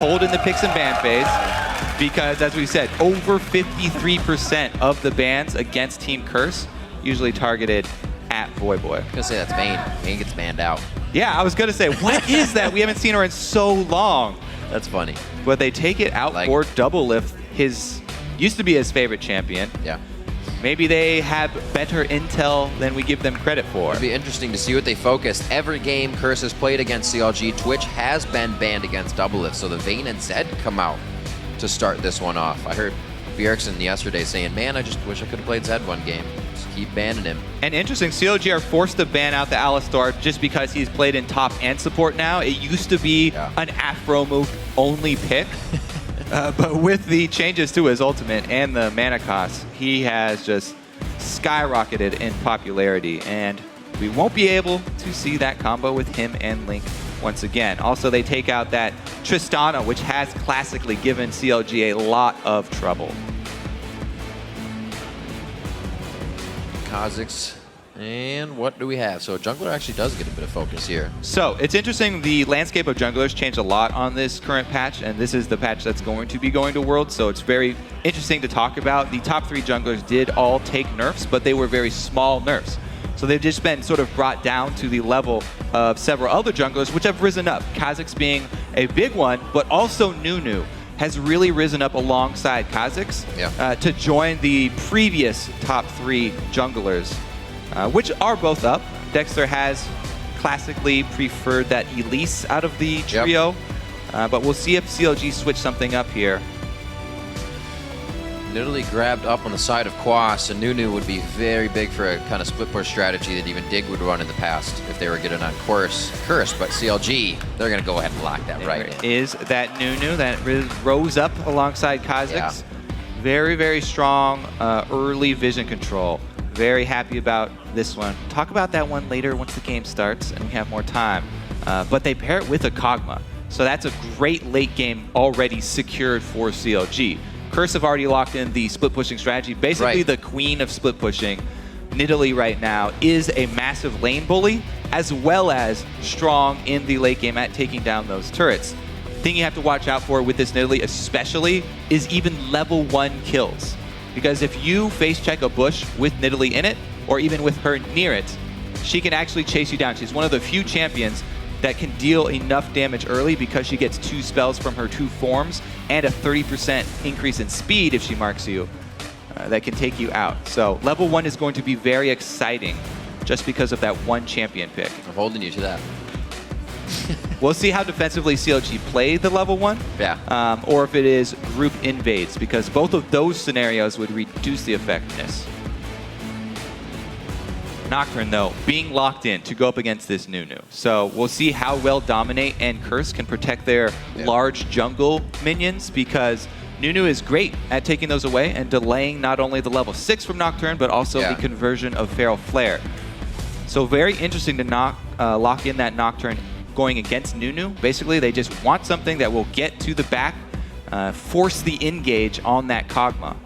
hold in the picks and ban phase because, as we said, over 53% of the bans against Team Curse usually targeted at Voyboy. I was gonna say that's Vayne. Vayne gets banned out. Yeah, I was gonna say, what is that? We haven't seen her in so long. That's funny. But they take it out for Doublelift, his used to be his favorite champion. Yeah. Maybe they have better intel than we give them credit for. It'd be interesting to see what they focused. Every game Curse has played against CLG, Twitch has been banned against Doublelift, so the Vayne and Zed come out to start this one off. I heard Bjergsen yesterday saying, man, I just wish I could have played Zed one game. Just keep banning him. And interesting, CLG are forced to ban out the Alistar just because he's played in top and support now. It used to be an Aphromoo only pick. But with the changes to his ultimate and the mana cost, he has just skyrocketed in popularity, and we won't be able to see that combo with him and Link once again. Also, they take out that Tristana, which has classically given CLG a lot of trouble. Kha'Zix. And what do we have? So jungler actually does get a bit of focus here. So it's interesting, the landscape of junglers changed a lot on this current patch, and this is the patch that's going to be going to Worlds, so it's very interesting to talk about. The top 3 junglers did all take nerfs, but they were very small nerfs. So they've just been sort of brought down to the level of several other junglers, which have risen up. Kha'Zix being a big one, but also Nunu has really risen up alongside Kha'Zix to join the previous top 3 junglers. Which are both up. Dexter has classically preferred that Elise out of the trio, but we'll see if CLG switch something up here. Nidalee grabbed up on the side of Quas, and Nunu would be very big for a kind of split push strategy that even Dig would run in the past if they were getting on Curse. But CLG, they're going to go ahead and lock that right in. Is that Nunu that rose up alongside Kha'Zix? Yeah. Very, very strong early vision control. Very happy about this one. Talk about that one later once the game starts and we have more time. But they pair it with a KogMaw. So that's a great late game already secured for CLG. Curse have already locked in the split pushing strategy. Basically the queen of split pushing. Nidalee right now is a massive lane bully as well as strong in the late game at taking down those turrets. Thing you have to watch out for with this Nidalee especially is even level 1 kills. Because if you face check a bush with Nidalee in it, or even with her near it, she can actually chase you down. She's one of the few champions that can deal enough damage early because she gets 2 spells from her 2 forms and a 30% increase in speed if she marks you that can take you out. So level 1 is going to be very exciting just because of that one champion pick. I'm holding you to that. We'll see how defensively CLG play the level 1, or if it is group invades, because both of those scenarios would reduce the effectiveness. Nocturne, though, being locked in to go up against this Nunu. So we'll see how well Dominate and Curse can protect their large jungle minions, because Nunu is great at taking those away and delaying not only the level 6 from Nocturne, but also the conversion of Feral Flare. So very interesting to lock in that Nocturne going against Nunu. Basically, they just want something that will get to the back, force the engage on that KogMaw.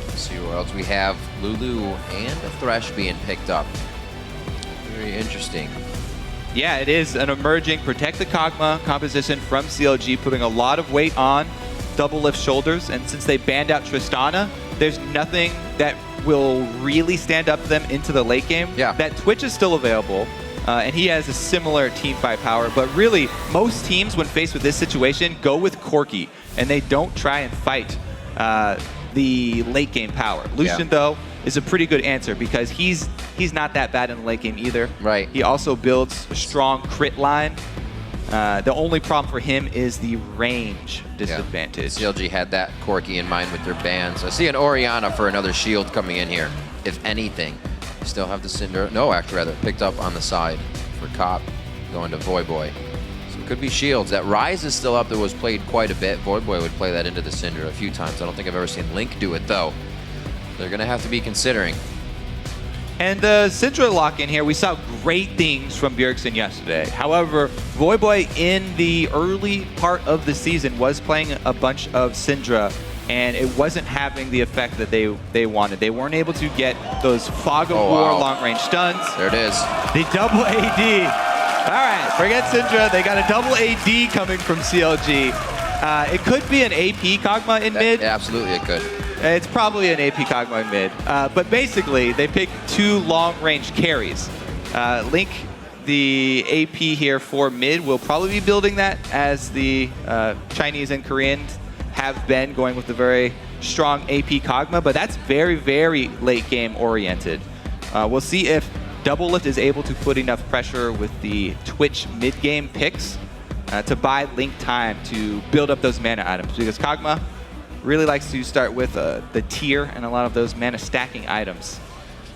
Let's see what else we have. Lulu and a Thresh being picked up. Very interesting. Yeah, it is an emerging protect the KogMaw composition from CLG, putting a lot of weight on Doublelift's shoulders. And since they banned out Tristana, there's nothing that will really stand up to them into the late game. That Twitch is still available. And he has a similar team fight power, but really, most teams, when faced with this situation, go with Corki, and they don't try and fight the late game power. Lucian, though, is a pretty good answer because he's not that bad in the late game either. He also builds a strong crit line. The only problem for him is the range disadvantage. CLG had that Corki in mind with their bans. I see an Orianna for another shield coming in here, if anything. Still have the Syndra. No, actually, rather, picked up on the side for Cop, going to Voyboy. So it could be shields. That Rise is still up. That was played quite a bit. Voyboy would play that into the Syndra a few times. I don't think I've ever seen Link do it, though. They're going to have to be considering. And the Syndra lock in here, we saw great things from Bjergsen yesterday. However, Voyboy in the early part of the season was playing a bunch of Syndra, and it wasn't having the effect that they wanted. They weren't able to get those Fog of War long-range stuns. There it is. The double AD All right, forget Syndra. They got a double AD coming from CLG. It could be an AP KogMaw in mid. Absolutely, it could. It's probably an AP KogMaw in mid. But basically, they picked 2 long-range carries. Link, the AP here for mid, will probably be building that as the Chinese and Koreans have been going with the very strong AP KogMaw, but that's very, very late game oriented. We'll see if Doublelift is able to put enough pressure with the Twitch mid-game picks to buy Link time to build up those mana items, because KogMaw really likes to start with the tier and a lot of those mana stacking items.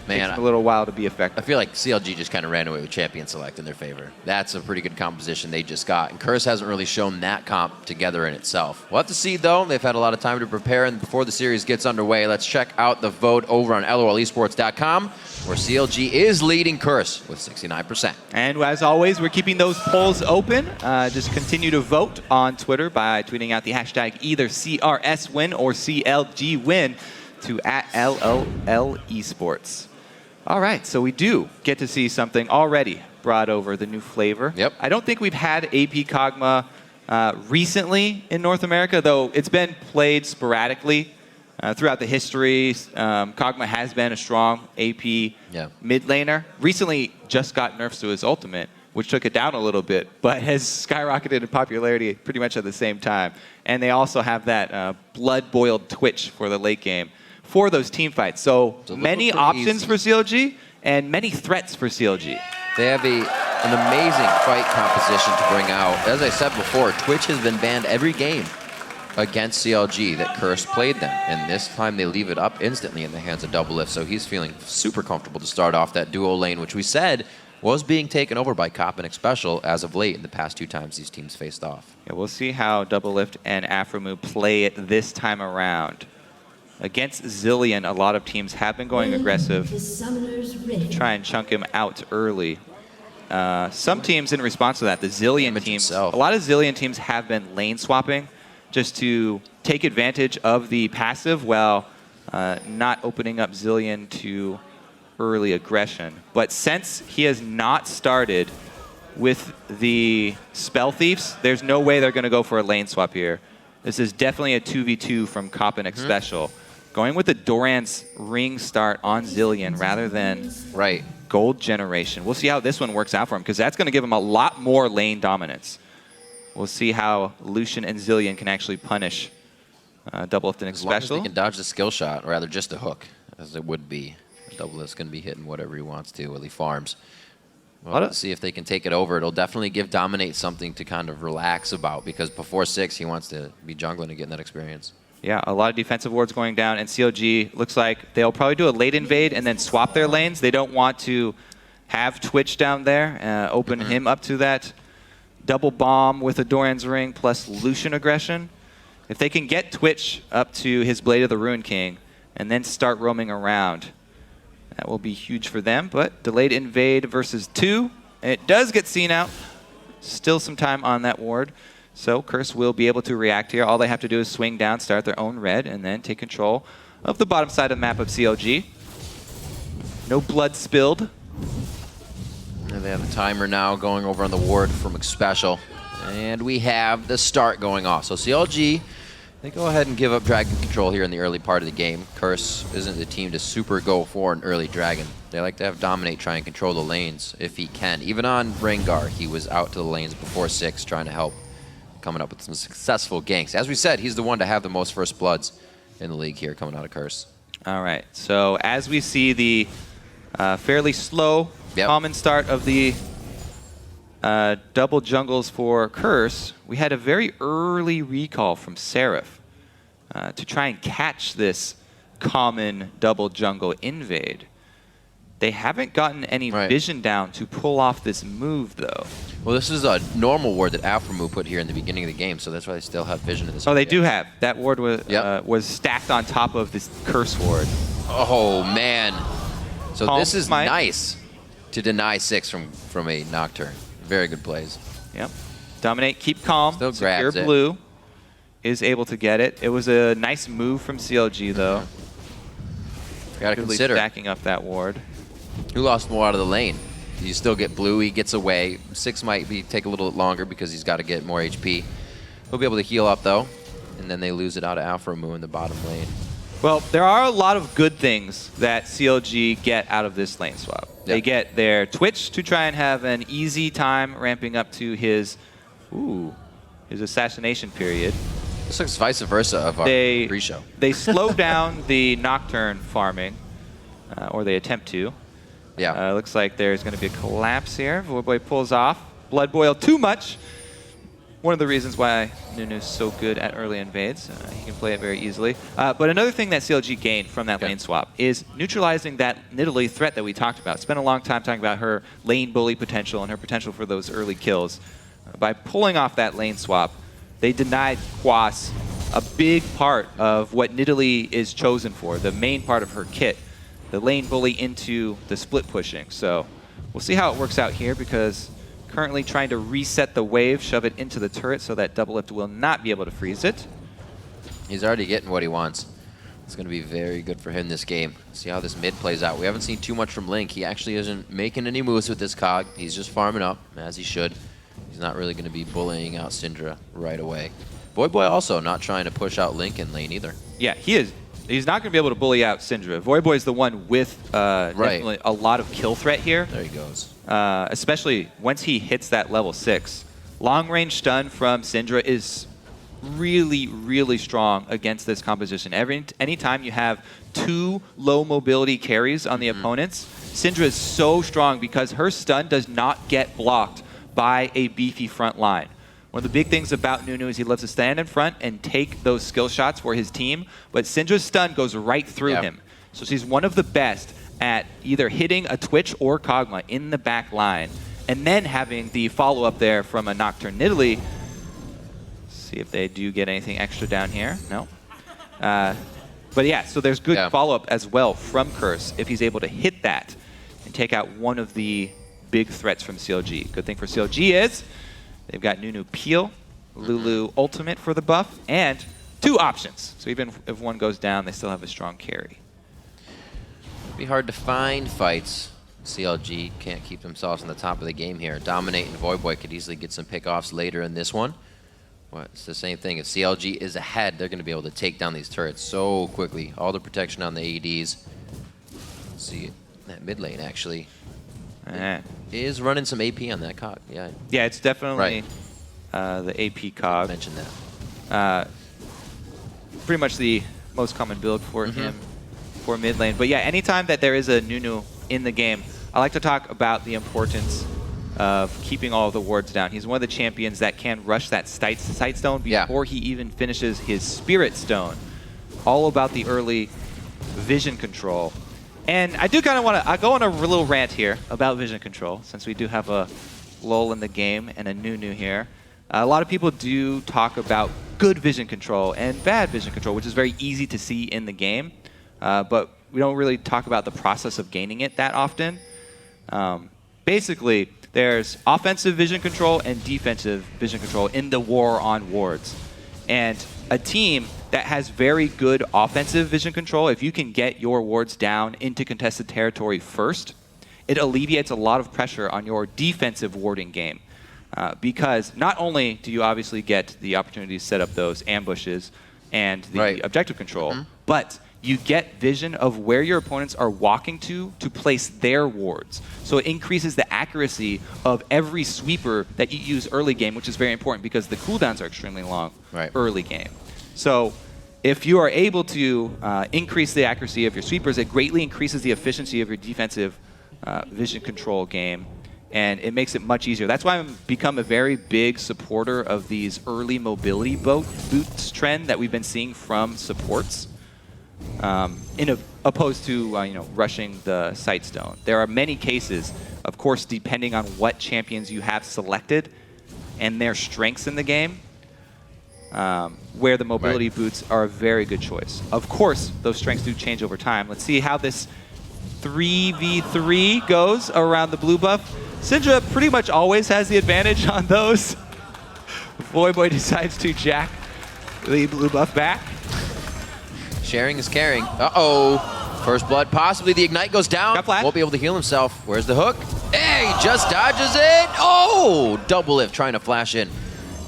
Man, takes a little while to be effective. I feel like CLG just kind of ran away with Champion Select in their favor. That's a pretty good composition they just got, and Curse hasn't really shown that comp together in itself. We'll have to see, though. They've had a lot of time to prepare, and before the series gets underway, let's check out the vote over on LOLesports.com, where CLG is leading Curse with 69%. And as always, we're keeping those polls open. Just continue to vote on Twitter by tweeting out the hashtag either CRSWin or CLGWin to @LOLesports. All right, so we do get to see something already brought over, the new flavor. Yep. I don't think we've had AP KogMaw recently in North America, though it's been played sporadically throughout the history. KogMaw has been a strong AP mid laner. Recently just got nerfs to his ultimate, which took it down a little bit, but has skyrocketed in popularity pretty much at the same time. And they also have that blood-boiled Twitch for the late game for those team fights. So many options for CLG and many threats for CLG. They have an amazing fight composition to bring out. As I said before, Twitch has been banned every game against CLG that Curse played them, and this time they leave it up instantly in the hands of Doublelift, so he's feeling super comfortable to start off that duo lane, which we said was being taken over by Cop and Xpecial as of late in the past 2 times these teams faced off. Yeah, we'll see how Doublelift and Aphromoo play it this time around. Against Zilean, a lot of teams have been going aggressive to try and chunk him out early. Some teams, in response to that, the Zilean teams, a lot of Zilean teams have been lane swapping just to take advantage of the passive while not opening up Zilean to early aggression. But since he has not started with the Spell Thieves, there's no way they're going to go for a lane swap here. This is definitely a 2v2 from Cop and Xpecial. Going with the Doran's ring start on Zilean rather than gold generation. We'll see how this one works out for him, because that's going to give him a lot more lane dominance. We'll see how Lucian and Zilean can actually punish Doublelift and Xpecial. As long as they can dodge the skill shot, or rather just a hook, as it would be. Doublelift's going to be hitting whatever he wants to while he farms. Well, let's see if they can take it over. It'll definitely give Dominate something to kind of relax about, because before 6, he wants to be jungling and getting that experience. Yeah, a lot of defensive wards going down, and CLG looks like they'll probably do a late invade and then swap their lanes. They don't want to have Twitch down there, open him up to that double bomb with a Doran's Ring plus Lucian aggression. If they can get Twitch up to his Blade of the Ruin King and then start roaming around, that will be huge for them. But delayed invade versus 2, and it does get seen out. Still some time on that ward. So Curse will be able to react here. All they have to do is swing down, start their own red, and then take control of the bottom side of the map of CLG. No blood spilled. And they have a timer now going over on the ward from Xpecial. And we have the start going off. So CLG, they go ahead and give up Dragon control here in the early part of the game. Curse isn't the team to super go for an early Dragon. They like to have Dominate try and control the lanes if he can. Even on Rengar, he was out to the lanes before 6 trying to help, coming up with some successful ganks. As we said, he's the one to have the most first bloods in the league here coming out of Curse. All right, so as we see the fairly slow common start of the double jungles for Curse, we had a very early recall from Seraph to try and catch this common double jungle invade. They haven't gotten any vision down to pull off this move, though. Well, this is a normal ward that Aphromoo put here in the beginning of the game, so that's why they still have vision in this. Oh, they do have. That ward was stacked on top of this Curse ward. Oh, man. So this is nice to deny 6 from a Nocturne. Very good plays. Yep. Dominate, keep calm. Still Secure grabs it. Blue is able to get it. It was a nice move from CLG, though. Gotta consider stacking up that ward. Who lost more out of the lane? You still get blue. He gets away. 6 might take a little longer because he's got to get more HP. He'll be able to heal up, though. And then they lose it out of Aphromoo in the bottom lane. Well, there are a lot of good things that CLG get out of this lane swap. Yep. They get their Twitch to try and have an easy time ramping up to his assassination period. This looks vice versa of our pre-show. They slow down the Nocturne farming, or they attempt to. Yeah. Looks like there's going to be a collapse here. Voyboy pulls off. Blood Boil too much. One of the reasons why Nunu's so good at early invades. He can play it very easily. But another thing that CLG gained from that lane swap is neutralizing that Nidalee threat that we talked about. Spent a long time talking about her lane bully potential and her potential for those early kills. By pulling off that lane swap, they denied Quas a big part of what Nidalee is chosen for, the main part of her kit, the lane bully into the split pushing. So we'll see how it works out here, because currently trying to reset the wave, shove it into the turret so that Doublelift will not be able to freeze it. He's already getting what he wants. It's going to be very good for him this game. See how this mid plays out. We haven't seen too much from Link. He actually isn't making any moves with this Cog. He's just farming up, as he should. He's not really going to be bullying out Syndra right away. Voyboy also not trying to push out Link in lane either. Yeah, he is. He's not going to be able to bully out Syndra. Voyboy is the one with definitely a lot of kill threat here. There he goes. Especially once he hits that level 6. Long-range stun from Syndra is really, really strong against this composition. Anytime you have 2 low mobility carries on the opponents, Syndra is so strong because her stun does not get blocked by a beefy front line. One of the big things about Nunu is he loves to stand in front and take those skill shots for his team, but Syndra's stun goes right through him. So she's one of the best at either hitting a Twitch or KogMaw in the back line, and then having the follow-up there from a Nocturne Nidalee. See if they do get anything extra down here. No. But yeah, so there's good follow-up as well from Curse if he's able to hit that and take out one of the big threats from CLG. Good thing for CLG is they've got Nunu Peel, Lulu Ultimate for the buff, and 2 options. So even if one goes down, they still have a strong carry. It'd be hard to find fights. CLG can't keep themselves on the top of the game here. Dominate and Voyboy could easily get some pickoffs later in this one. Well, it's the same thing. If CLG is ahead, they're going to be able to take down these turrets so quickly. All the protection on the ADs. Let's see that mid lane actually is running some AP on that Cog. Yeah, it's definitely the AP Cog. Mentioned that. Pretty much the most common build for him for mid lane. But yeah, anytime that there is a Nunu in the game, I like to talk about the importance of keeping all of the wards down. He's one of the champions that can rush that sight stone before he even finishes his spirit stone. All about the early vision control. And I do kind of want to go on a little rant here about vision control, since we do have a lull in the game and a Nunu here. A lot of people do talk about good vision control and bad vision control, which is very easy to see in the game. But we don't really talk about the process of gaining it that often. Basically, there's offensive vision control and defensive vision control in the war on wards. And a team that has very good offensive vision control, if you can get your wards down into contested territory first, it alleviates a lot of pressure on your defensive warding game. Because not only do you obviously get the opportunity to set up those ambushes and the objective control, but you get vision of where your opponents are walking to place their wards. So it increases the accuracy of every sweeper that you use early game, which is very important because the cooldowns are extremely long early game. So if you are able to increase the accuracy of your sweepers, it greatly increases the efficiency of your defensive vision control game, and it makes it much easier. That's why I've become a very big supporter of these early mobility boots trend that we've been seeing from supports. Opposed to rushing the sight stone. There are many cases, of course, depending on what champions you have selected and their strengths in the game, where the mobility boots are a very good choice. Of course, those strengths do change over time. Let's see how this 3v3 goes around the blue buff. Syndra pretty much always has the advantage on those. Voyboy decides to jack the blue buff back. Sharing is caring. Uh-oh. First blood, possibly. The ignite goes down. Got flat. Won't be able to heal himself. Where's the hook? Hey, just dodges it. Oh, Doublelift trying to flash in.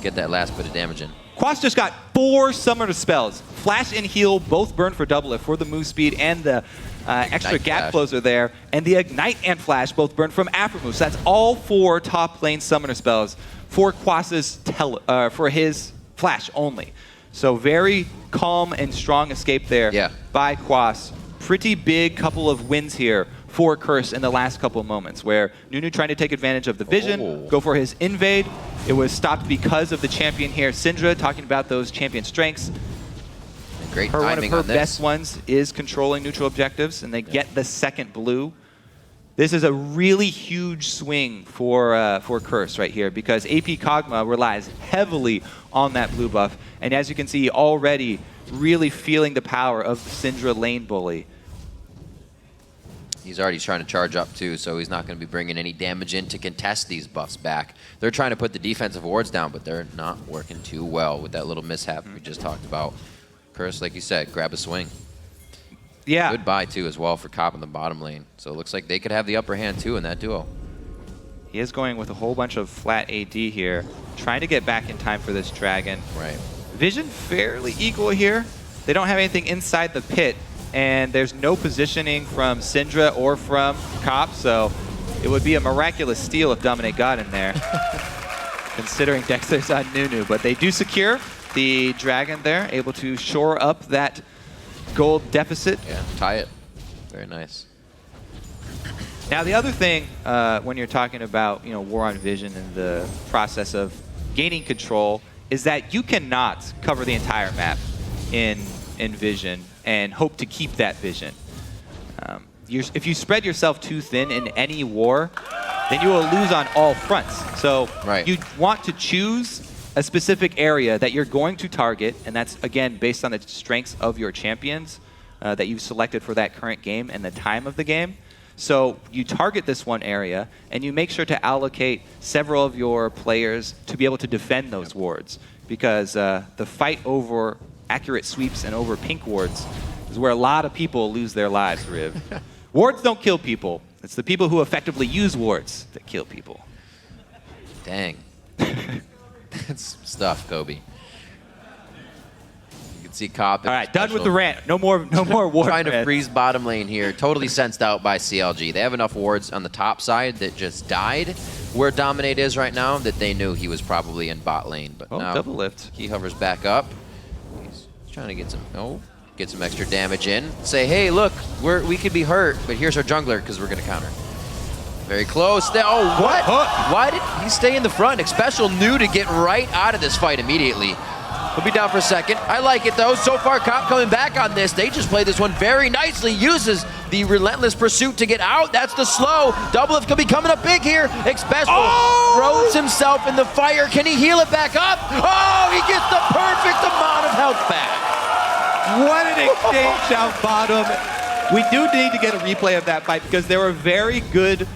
Get that last bit of damage in. Quas just got 4 summoner spells. Flash and heal both burn for Doublelift for the move speed and the extra Ignite gap flash. closer there. And the Ignite and Flash both burn from Aphromoo. So that's all 4 top lane summoner spells for Quas's for his Flash only. So very calm and strong escape there by Quas. Pretty big couple of wins here for Curse in the last couple of moments, where Nunu trying to take advantage of the vision, go for his invade. It was stopped because of the champion here. Syndra talking about those champion strengths. Great One of timing her on this. best ones is controlling neutral objectives, and they get the second blue. This is a really huge swing for Curse right here, because AP KogMaw relies heavily on that blue buff. And as you can see, already really feeling the power of the Syndra lane bully. He's already trying to charge up too, so he's not going to be bringing any damage in to contest these buffs back. They're trying to put the defensive wards down, but they're not working too well with that little mishap we just talked about. Curse, like you said, grab a swing. Yeah. Good buy too as well for Cop in the bottom lane. So it looks like they could have the upper hand too in that duo. He is going with a whole bunch of flat AD here, trying to get back in time for this dragon. Right. Vision fairly equal here. They don't have anything inside the pit, and there's no positioning from Syndra or from Cop, so it would be a miraculous steal if Dominate got in there, considering Dexter's on Nunu. But they do secure the dragon there, able to shore up that gold deficit. Yeah, tie it. Very nice. Now the other thing, when you're talking about War on Vision and the process of gaining control, is that you cannot cover the entire map in Vision and hope to keep that vision. If you spread yourself too thin in any war, then you will lose on all fronts. So you want to choose a specific area that you're going to target, and that's, again, based on the strengths of your champions that you've selected for that current game and the time of the game. So you target this one area, and you make sure to allocate several of your players to be able to defend those wards, because the fight over accurate sweeps and over pink wards is where a lot of people lose their lives, Riv. Wards don't kill people. It's the people who effectively use wards that kill people. Dang. That's stuff, Kobe. You can see Cop. All right, done with the rant. No more ward Trying to rant. freeze bottom lane here. Totally sensed out by CLG. They have enough wards on the top side that just died where Dominate is right now that they knew he was probably in bot lane. But now Doublelift. He hovers back up. He's trying to get some extra damage in. Say, hey, look, we could be hurt, but here's our jungler because we're going to counter. Very close. Oh, what? Why did he stay in the front? Xpecial knew to get right out of this fight immediately. He'll be down for a second. I like it, though. So far, Cop coming back on this. They just play this one very nicely. Uses the relentless pursuit to get out. That's the slow. Doublelift could be coming up big here. Xpecial throws himself in the fire. Can he heal it back up? Oh, he gets the perfect amount of health back. What an exchange out bottom. We do need to get a replay of that fight, because there were very good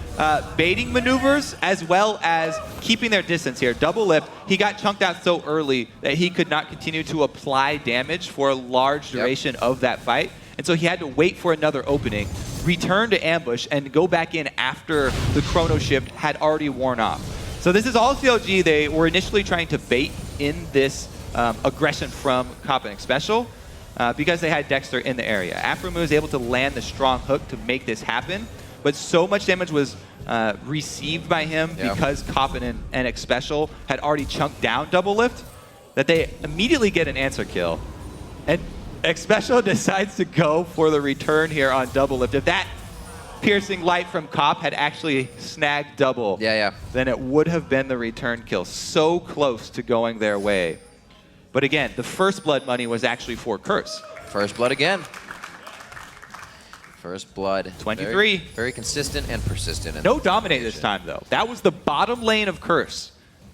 baiting maneuvers as well as keeping their distance here. Doublelift, he got chunked out so early that he could not continue to apply damage for a large duration of that fight. And so he had to wait for another opening, return to ambush, and go back in after the chrono shift had already worn off. So this is all CLG. They were initially trying to bait in this aggression from Cop and Xpecial because they had Dexter in the area. Aphromoo was able to land the strong hook to make this happen, but so much damage was received by him because Coppin and Xpecial had already chunked down Doublelift that they immediately get an answer kill. And Xpecial decides to go for the return here on Doublelift. If that piercing light from Cop had actually snagged Double, then it would have been the return kill. So close to going their way. But again, the first blood money was actually for Curse. First blood again. First blood. 23. Very consistent and persistent. No Dominate this time, though. That was the bottom lane of Curse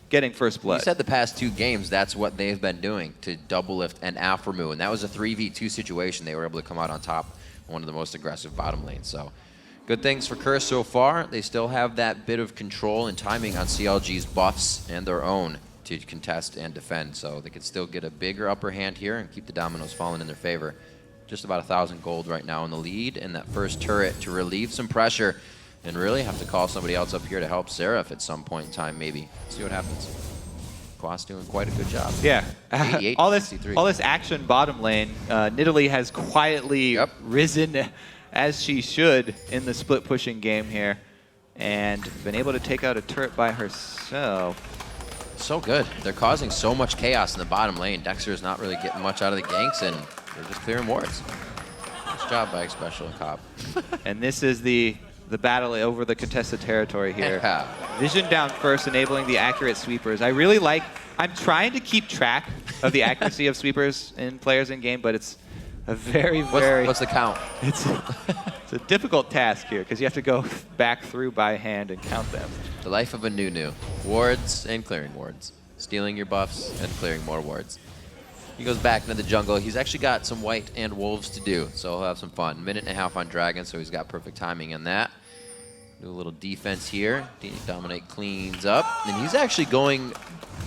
getting first blood. You said the past 2 games, that's what they've been doing to Doublelift and Aphromoo, and that was a 3v2 situation. They were able to come out on top, one of the most aggressive bottom lanes. So good things for Curse so far. They still have that bit of control and timing on CLG's buffs and their own to contest and defend. So they could still get a bigger upper hand here and keep the dominoes falling in their favor. Just about 1,000 gold right now in the lead, and that first turret to relieve some pressure and really have to call somebody else up here to help Seraph at some point in time, maybe. See what happens. Quas doing quite a good job. Yeah. 88, all 63. this action bottom lane. Nidalee has quietly risen as she should in the split pushing game here, and been able to take out a turret by herself. So good. They're causing so much chaos in the bottom lane. Dexter is not really getting much out of the ganks, and they're just clearing wards. Nice job by Xpecial and Cop. And this is the battle over the contested territory here. Yeah. Vision down first, enabling the accurate sweepers. I'm trying to keep track of the accuracy of sweepers in players in game, but it's a very What's the count? It's a difficult task here because you have to go back through by hand and count them. The life of a Nunu. Wards and clearing wards. Stealing your buffs and clearing more wards. He goes back into the jungle. He's actually got some white and wolves to do, so he'll have some fun. Minute and a half on Dragon, so he's got perfect timing in that. Do a little defense here. Dominate cleans up, and he's actually going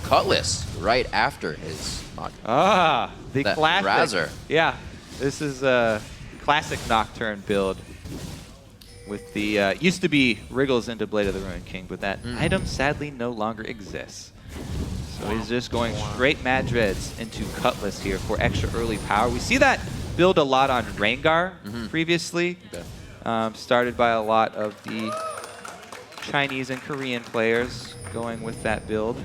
Cutlass right after his mod. Ah, the classic. Razor. Yeah, this is a classic Nocturne build with the, used to be Wriggles into Blade of the Ruined King, but that item sadly no longer exists. So he's just going straight Mad Dreads into Cutlass here for extra early power. We see that build a lot on Rengar previously. Started by a lot of the Chinese and Korean players going with that build.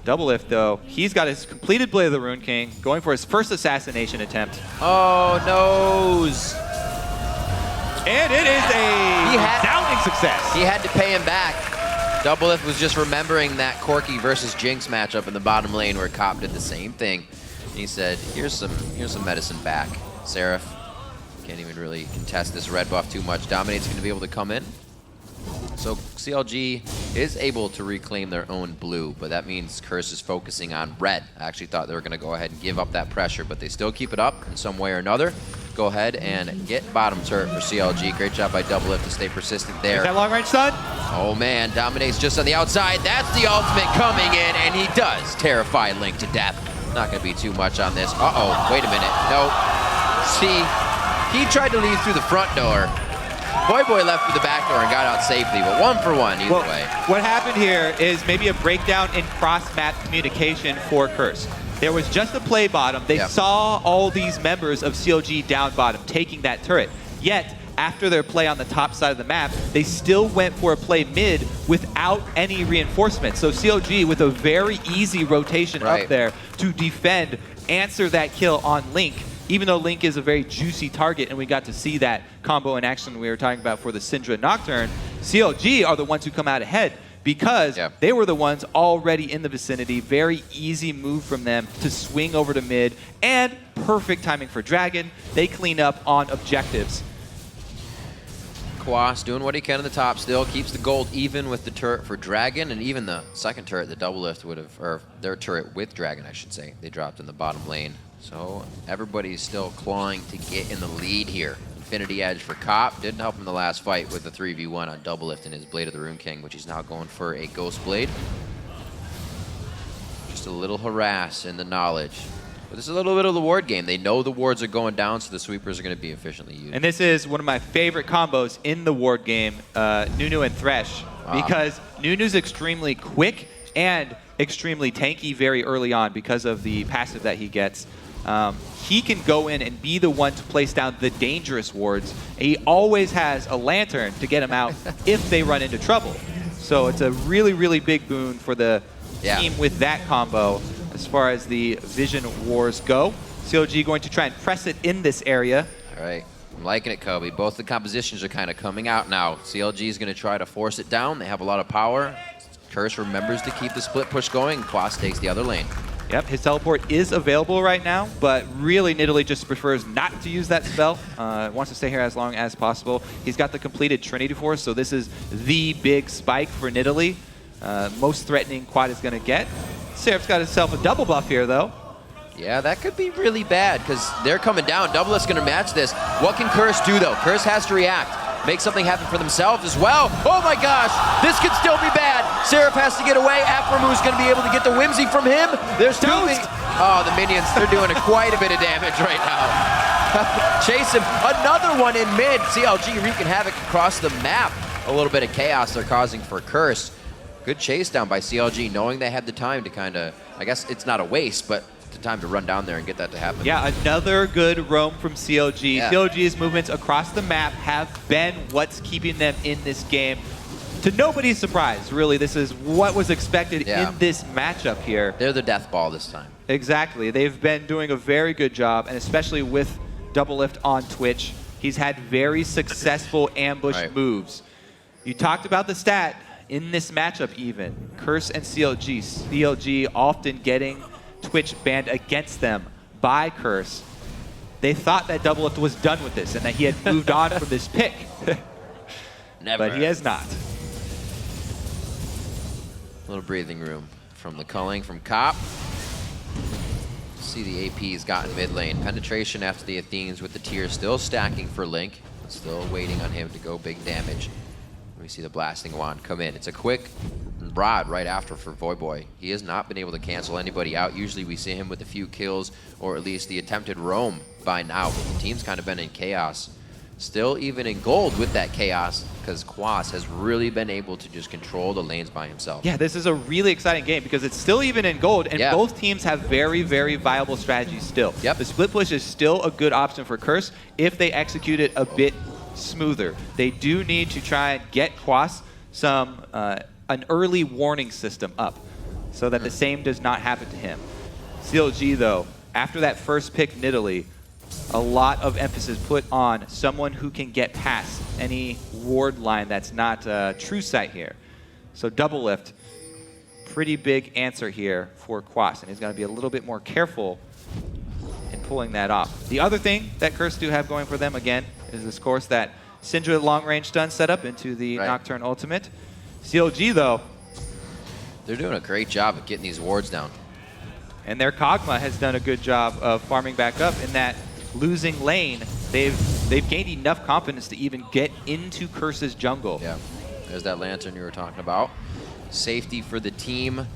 Doublelift, though, he's got his completed Blade of the Ruined King, going for his first assassination attempt. Oh, noes! And it is a resounding success. He had to pay him back. Doublelift was just remembering that Corki versus Jinx matchup in the bottom lane where Cop did the same thing. And he said, here's some medicine back. Seraph can't even really contest this red buff too much. Dominate's going to be able to come in. So CLG is able to reclaim their own blue, but that means Curse is focusing on red. I actually thought they were going to go ahead and give up that pressure, but they still keep it up in some way or another. Go ahead and get bottom turret for CLG. Great job by Doublelift to stay persistent there. Is that long range stun? Oh man, Dominate's just on the outside. That's the ultimate coming in, and he does terrify Link to death. Not going to be too much on this. Uh-oh, wait a minute. Nope. See, he tried to leave through the front door. Voyboy left through the back door and got out safely, but 1 for 1 either way. What happened here is maybe a breakdown in cross-map communication for Curse. There was just a play bottom. They saw all these members of CLG down bottom taking that turret. Yet, after their play on the top side of the map, they still went for a play mid without any reinforcement. So CLG, with a very easy rotation up there to defend, answer that kill on Link, even though Link is a very juicy target, and we got to see that combo in action we were talking about for the Syndra Nocturne, CLG are the ones who come out ahead because they were the ones already in the vicinity. Very easy move from them to swing over to mid, and perfect timing for Dragon. They clean up on objectives. Quas doing what he can on the top still, keeps the gold even with the turret for Dragon, and even the second turret, the Doublelift would have, or their turret with Dragon, I should say, they dropped in the bottom lane. So everybody's still clawing to get in the lead here. Infinity Edge for Cop. Didn't help him the last fight with the 3v1 on Doublelift and his Blade of the Ruined King, which he's now going for a Ghost Blade. Just a little harass in the knowledge. But this is a little bit of the ward game. They know the wards are going down, so the sweepers are going to be efficiently used. And this is one of my favorite combos in the ward game, Nunu and Thresh, because Nunu's extremely quick and extremely tanky very early on because of the passive that he gets. He can go in and be the one to place down the dangerous wards. He always has a lantern to get him out if they run into trouble. So it's a really, really big boon for the team with that combo as far as the Vision wars go. CLG going to try and press it in this area. All right. I'm liking it, Kobe. Both the compositions are kind of coming out now. CLG is going to try to force it down. They have a lot of power. Curse remembers to keep the split push going. Quas takes the other lane. Yep, his teleport is available right now, but really Nidalee just prefers not to use that spell. Wants to stay here as long as possible. He's got the completed Trinity Force, so this is the big spike for Nidalee. Most threatening Quad is going to get. Seraph's got himself a double buff here, though. Yeah, that could be really bad because they're coming down. Doublelift's going to match this. What can Curse do, though? Curse has to react. Make something happen for themselves as well. Oh my gosh, this could still be bad. Seraph has to get away. Aphromoo is going to be able to get the whimsy from him. There's two. Oh, the minions, they're doing quite a bit of damage right now. Chase him. Another one in mid. CLG wreaking havoc across the map. a little bit of chaos they're causing for Curse. Good chase down by CLG, knowing they had the time to kind of, I guess it's not a waste, but the time to run down there and get that to happen. Yeah, another good roam from CLG. Yeah. CLG's movements across the map have been what's keeping them in this game. To nobody's surprise, really, this is what was expected in this matchup here. They're the death ball this time. Exactly. They've been doing a very good job, and especially with Doublelift on Twitch, he's had very successful ambush moves. You talked about the stat in this matchup even. Curse and CLG. CLG often getting Twitch banned against them by Curse. They thought that Doublelift was done with this and that he had moved on from this pick. Never. But he has not. A little breathing room from the culling from Cop. See the AP's gotten mid lane. Penetration after the Athenes with the tier still stacking for Link. Still waiting on him to go big damage. We see the blasting wand come in. It's a quick rod right after for Voyboy. He has not been able to cancel anybody out. Usually we see him with a few kills or at least the attempted roam by now. But the team's kind of been in chaos. Still even in gold with that chaos because Quas has really been able to just control the lanes by himself. Yeah, this is a really exciting game because it's still even in gold and both teams have very, very viable strategies still. Yep. The split push is still a good option for Curse if they execute it a bit smoother. They do need to try and get Quas an early warning system up so that the same does not happen to him. CLG though, after that first pick Nidalee, a lot of emphasis put on someone who can get past any ward line that's not true sight here. So Doublelift, pretty big answer here for Quas, and he's going to be a little bit more careful in pulling that off. The other thing that Curse do have going for them, again, is this course that Syndra long-range stun setup into the Nocturne ultimate. CLG, though, they're doing a great job of getting these wards down. And their KogMaw has done a good job of farming back up in that losing lane. They've gained enough confidence to even get into Curse's jungle. Yeah, there's that lantern you were talking about. Safety for the team.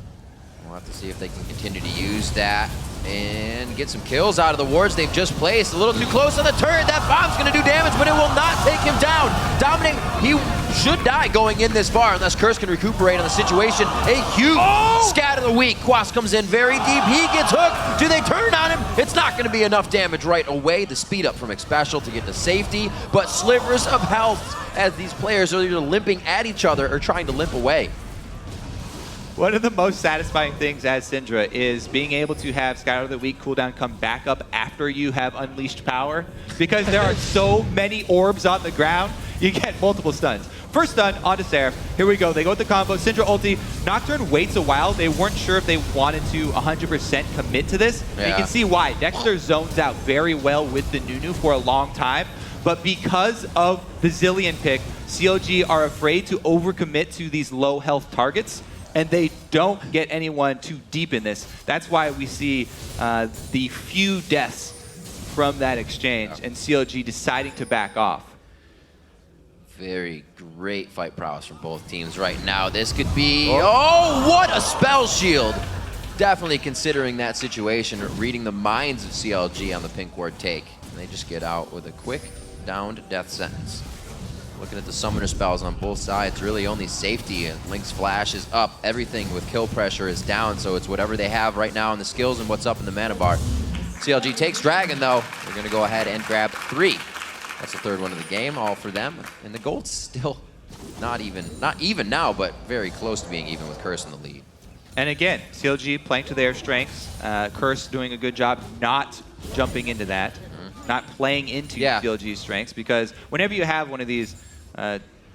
We'll have to see if they can continue to use that and get some kills out of the wards they've just placed. A little too close on the turret. That bomb's going to do damage, but it will not take him down. Dominate, he should die going in this far unless Curse can recuperate on the situation. A huge scat of the week. Quas comes in very deep. He gets hooked. Do they turn on him? It's not going to be enough damage right away. The speed up from Xpecial to get to safety, but slivers of health as these players are either limping at each other or trying to limp away. One of the most satisfying things as Syndra is being able to have Scout of the Week cooldown come back up after you have unleashed power, because there are so many orbs on the ground, you get multiple stuns. First stun onto Seraph. Here we go. They go with the combo. Syndra ulti. Nocturne waits a while. They weren't sure if they wanted to 100% commit to this. Yeah. You can see why. Dexter zones out very well with the Nunu for a long time, but because of the Zilean pick, CLG are afraid to overcommit to these low health targets, and they don't get anyone too deep in this. That's why we see the few deaths from that exchange and CLG deciding to back off. Very great fight prowess from both teams right now. This could be, oh, what a spell shield. Definitely considering that situation, reading the minds of CLG on the pink ward take. And they just get out with a quick downed death sentence. Looking at the summoner spells on both sides, really only safety, and Link's flash is up. Everything with kill pressure is down, so it's whatever they have right now in the skills and what's up in the mana bar. CLG takes Dragon though. They're gonna go ahead and grab 3. That's the third one of the game, all for them. And the gold's still not even now, but very close to being even with Curse in the lead. And again, CLG playing to their strengths. Curse doing a good job not jumping into that, not playing into CLG's strengths, because whenever you have one of these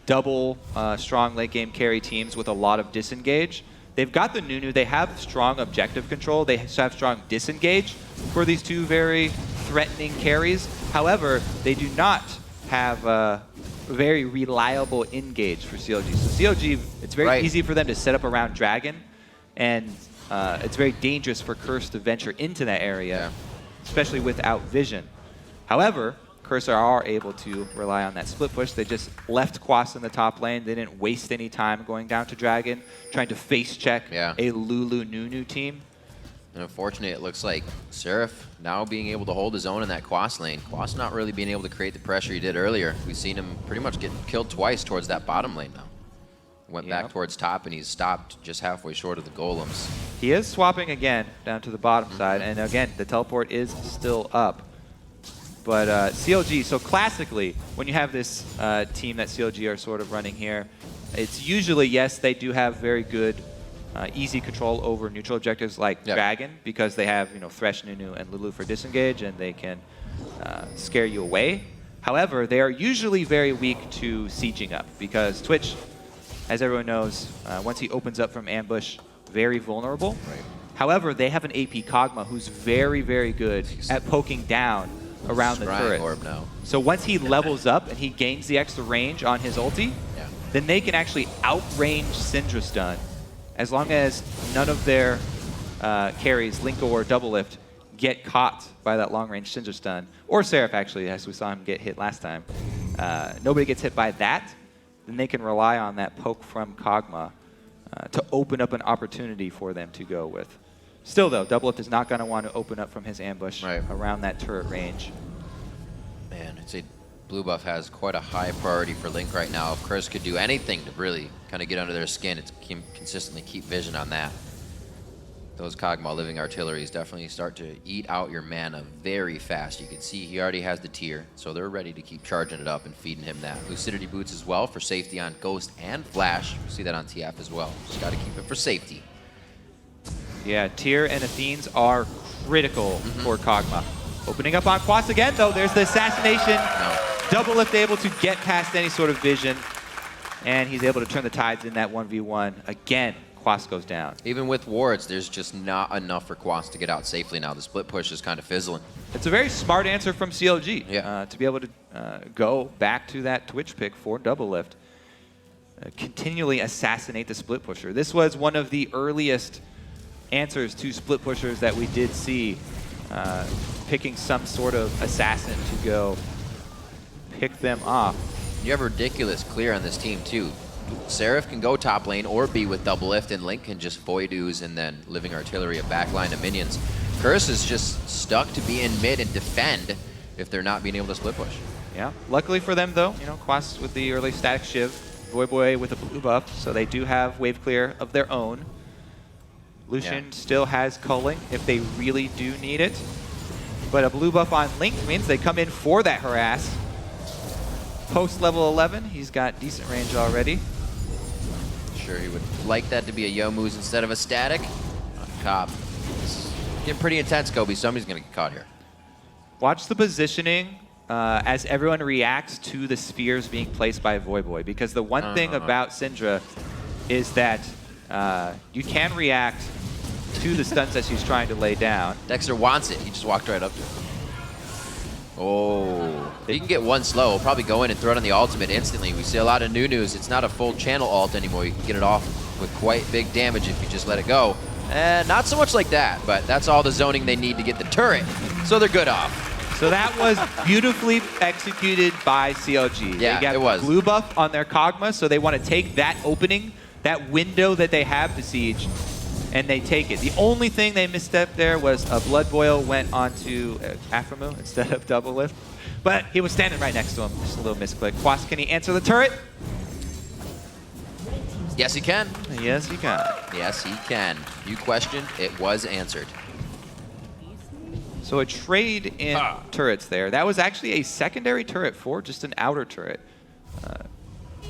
double strong late game carry teams with a lot of disengage, they've got the Nunu, they have strong objective control, they have strong disengage for these two very threatening carries. However, they do not have a very reliable engage for CLG. So CLG, it's very easy for them to set up around Dragon, and it's very dangerous for Curse to venture into that area, especially without vision. However, Curse are able to rely on that split push. They just left Quas in the top lane. They didn't waste any time going down to Dragon, trying to face check a Lulu Nunu team. And unfortunately, it looks like Seraph now being able to hold his own in that Quas lane. Quas not really being able to create the pressure he did earlier. We've seen him pretty much get killed twice towards that bottom lane now. Went back towards top, and he's stopped just halfway short of the golems. He is swapping again down to the bottom side, and again, the teleport is still up. But CLG, so classically, when you have this team that CLG are sort of running here, it's usually, yes, they do have very good, easy control over neutral objectives like Dragon, because they have Thresh, Nunu, and Lulu for disengage, and they can scare you away. However, they are usually very weak to sieging up, because Twitch, as everyone knows, once he opens up from ambush, very vulnerable. Right. However, they have an AP KogMaw who's very, very good at poking down around the turret. Orb now. So once he levels up and he gains the extra range on his ulti, then they can actually outrange Syndra stun, as long as none of their carries, Link or Doublelift, get caught by that long-range Syndra stun, or Seraph actually, as we saw him get hit last time. Nobody gets hit by that, then they can rely on that poke from KogMaw to open up an opportunity for them to go with. Still though, Doublelift is not going to want to open up from his ambush around that turret range. Man, I'd say Blue Buff has quite a high priority for Link right now. If Curse could do anything to really kind of get under their skin, it's consistently keep vision on that. Those KogMaw living artilleries definitely start to eat out your mana very fast. You can see he already has the tier, so they're ready to keep charging it up and feeding him that. Lucidity boots as well for safety on Ghost and Flash. We see that on TF as well. Just got to keep it for safety. Yeah, Tyr and Athenes are critical for KogMaw. Opening up on Quas again, though. There's the assassination. Doublelift able to get past any sort of vision, and he's able to turn the tides in that 1v1. Again, Quas goes down. Even with wards, there's just not enough for Quas to get out safely now. The split push is kind of fizzling. It's a very smart answer from CLG to be able to go back to that Twitch pick for Doublelift. Continually assassinate the split pusher. This was one of the earliest answers to split pushers that we did see, picking some sort of assassin to go pick them off. You have a ridiculous clear on this team too. Seraph can go top lane or be with Doublelift, and Link can just void ooze and then living artillery a backline of minions. Curse is just stuck to be in mid and defend if they're not being able to split push. Yeah, luckily for them though, Quas with the early static shiv, Voyboy with a blue buff, so they do have wave clear of their own. Lucian still has culling if they really do need it. But a blue buff on Link means they come in for that harass. Post level 11, he's got decent range already. Sure, he would like that to be a Youmuu's instead of a static. On top. It's getting pretty intense, Kobe. Somebody's going to get caught here. Watch the positioning as everyone reacts to the spheres being placed by Voyboy. Because the one thing about Syndra is that you can react to the stuns that she's trying to lay down. Dexter wants it. He just walked right up to it. Oh. He can get one slow. He'll probably go in and throw it on the ultimate instantly. We see a lot of Nunus. It's not a full channel ult anymore. You can get it off with quite big damage if you just let it go. Not so much like that, but that's all the zoning they need to get the turret. So they're good off. So that was beautifully executed by CLG. Yeah, they got it was. Blue buff on their KogMaw, so they want to take that opening, that window that they have to siege, and they take it. The only thing they misstepped there was a Blood Boil went onto Aphromoo instead of Doublelift. But he was standing right next to him. Just a little misclick. Quas, can he answer the turret? Yes, he can. Yes, he can. Yes, he can. You questioned, it was answered. So a trade in turrets there. That was actually a secondary turret for just an outer turret.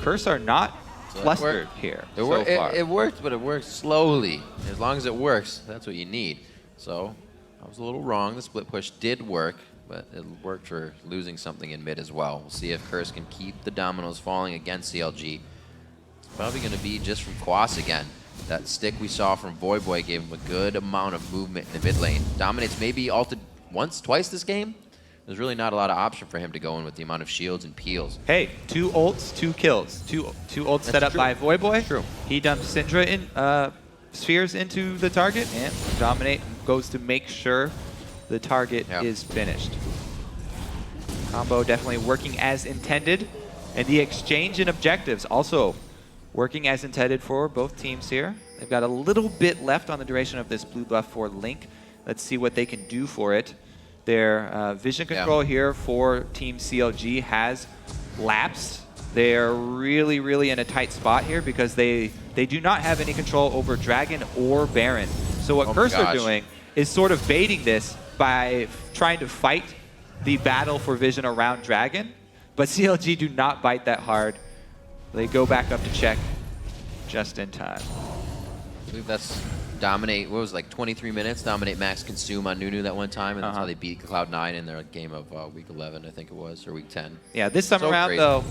Curse are not clustered here so far. It worked, but it works slowly. As long as it works, that's what you need. So I was a little wrong. The split push did work, but it worked for losing something in mid as well. We'll see if Curse can keep the dominoes falling against CLG. It's probably going to be just from Quas again. That stick we saw from Voyboy gave him a good amount of movement in the mid lane. Dominate's maybe ulted once, twice this game. There's really not a lot of option for him to go in with the amount of shields and peels. Hey, 2 ults, 2 kills. Two ults set up by Voyboy. True. He dumps Syndra in spheres into the target, and Dominate goes to make sure the target is finished. Combo definitely working as intended, and the exchange in objectives also working as intended for both teams here. They've got a little bit left on the duration of this blue buff for Link. Let's see what they can do for it. Their vision control here for Team CLG has lapsed. They're really, really in a tight spot here because they do not have any control over Dragon or Baron. So what Curse are doing is sort of baiting this by trying to fight the battle for vision around Dragon, but CLG do not bite that hard. They go back up to check just in time. I believe that's Dominate, what was it, like 23 minutes? Dominate max consume on Nunu that one time, and that's how they beat Cloud9 in their game of week 11, I think it was, or week 10. Yeah, this time around though,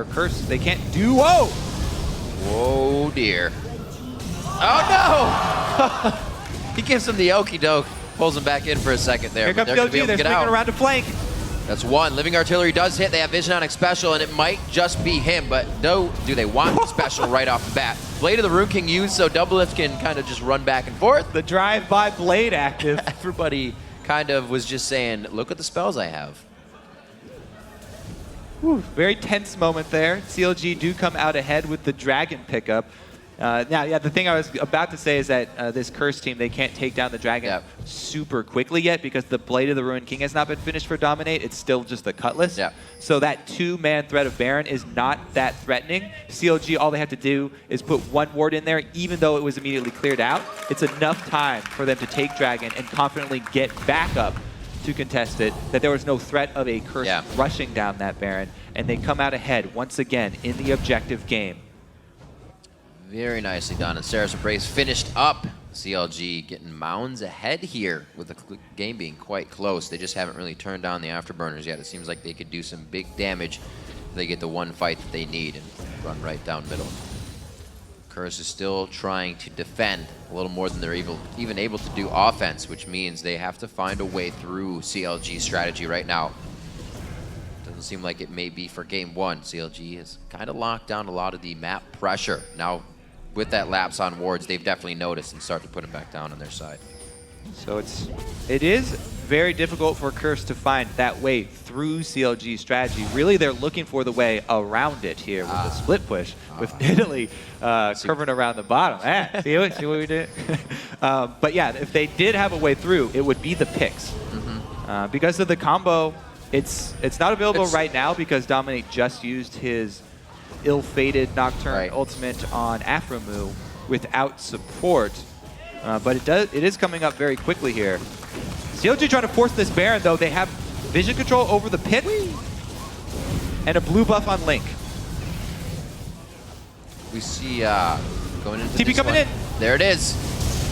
Curse, they can't do, whoa! Whoa, dear. Oh no! He gives him the okie doke, pulls him back in for a second there. Here comes CLG, they're swinging around to flank. That's one. Living Artillery does hit. They have vision on Xpecial, and it might just be him, but no, do they want Xpecial right off the bat? Blade of the Rune King used so Doublelift can kind of just run back and forth. The drive-by Blade active. Everybody kind of was just saying, look at the spells I have. Whew, very tense moment there. CLG do come out ahead with the Dragon pickup. Now, yeah, the thing I was about to say is that this Curse team, they can't take down the Dragon super quickly yet because the Blade of the Ruined King has not been finished for Dominate. It's still just the Cutlass. So that 2-man threat of Baron is not that threatening. CLG, all they have to do is put one ward in there, even though it was immediately cleared out. It's enough time for them to take Dragon and confidently get back up to contest it, that there was no threat of a Curse rushing down that Baron, and they come out ahead once again in the objective game. Very nicely done. And Seraph Embrace finished up. CLG getting mounds ahead here with the game being quite close. They just haven't really turned on the afterburners yet. It seems like they could do some big damage if they get the one fight that they need and run right down middle. Curse is still trying to defend a little more than they're even able to do offense, which means they have to find a way through CLG's strategy right now. Doesn't seem like it may be for game one. CLG has kind of locked down a lot of the map pressure. Now, with that lapse on wards, they've definitely noticed and start to put them back down on their side. So it is very difficult for Curse to find that way through CLG's strategy. Really, they're looking for the way around it here with the split push, with Nidalee curving around the bottom. See what we did? But yeah, if they did have a way through, it would be the picks. Because of the combo, it's not available right now because Dominate just used his ill-fated Nocturne ultimate on Aphromoo without support. But it is coming up very quickly here. CLG trying to force this Baron, though. They have vision control over the pit and a blue buff on Link. We see going into TP coming in. There it is.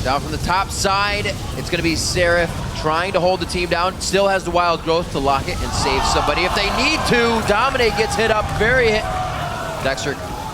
Down from the top side, it's going to be Seraph trying to hold the team down. Still has the wild growth to lock it and save somebody if they need to. Dominate gets hit up very Dexter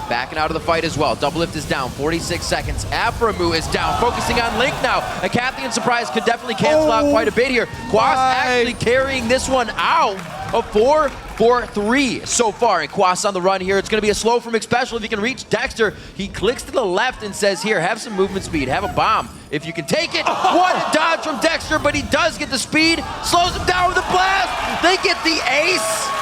backing out of the fight as well. Doublelift is down, 46 seconds. Aphromoo is down, focusing on Link now. A Cathian surprise could definitely cancel out quite a bit here. Quas actually carrying this one out. A 4-4-3 so far. And Quas on the run here. It's going to be a slow from Xpecial if he can reach Dexter. He clicks to the left and says, here, have some movement speed, have a bomb. If you can take it, what a dodge from Dexter, but he does get the speed. Slows him down with a blast. They get the ace.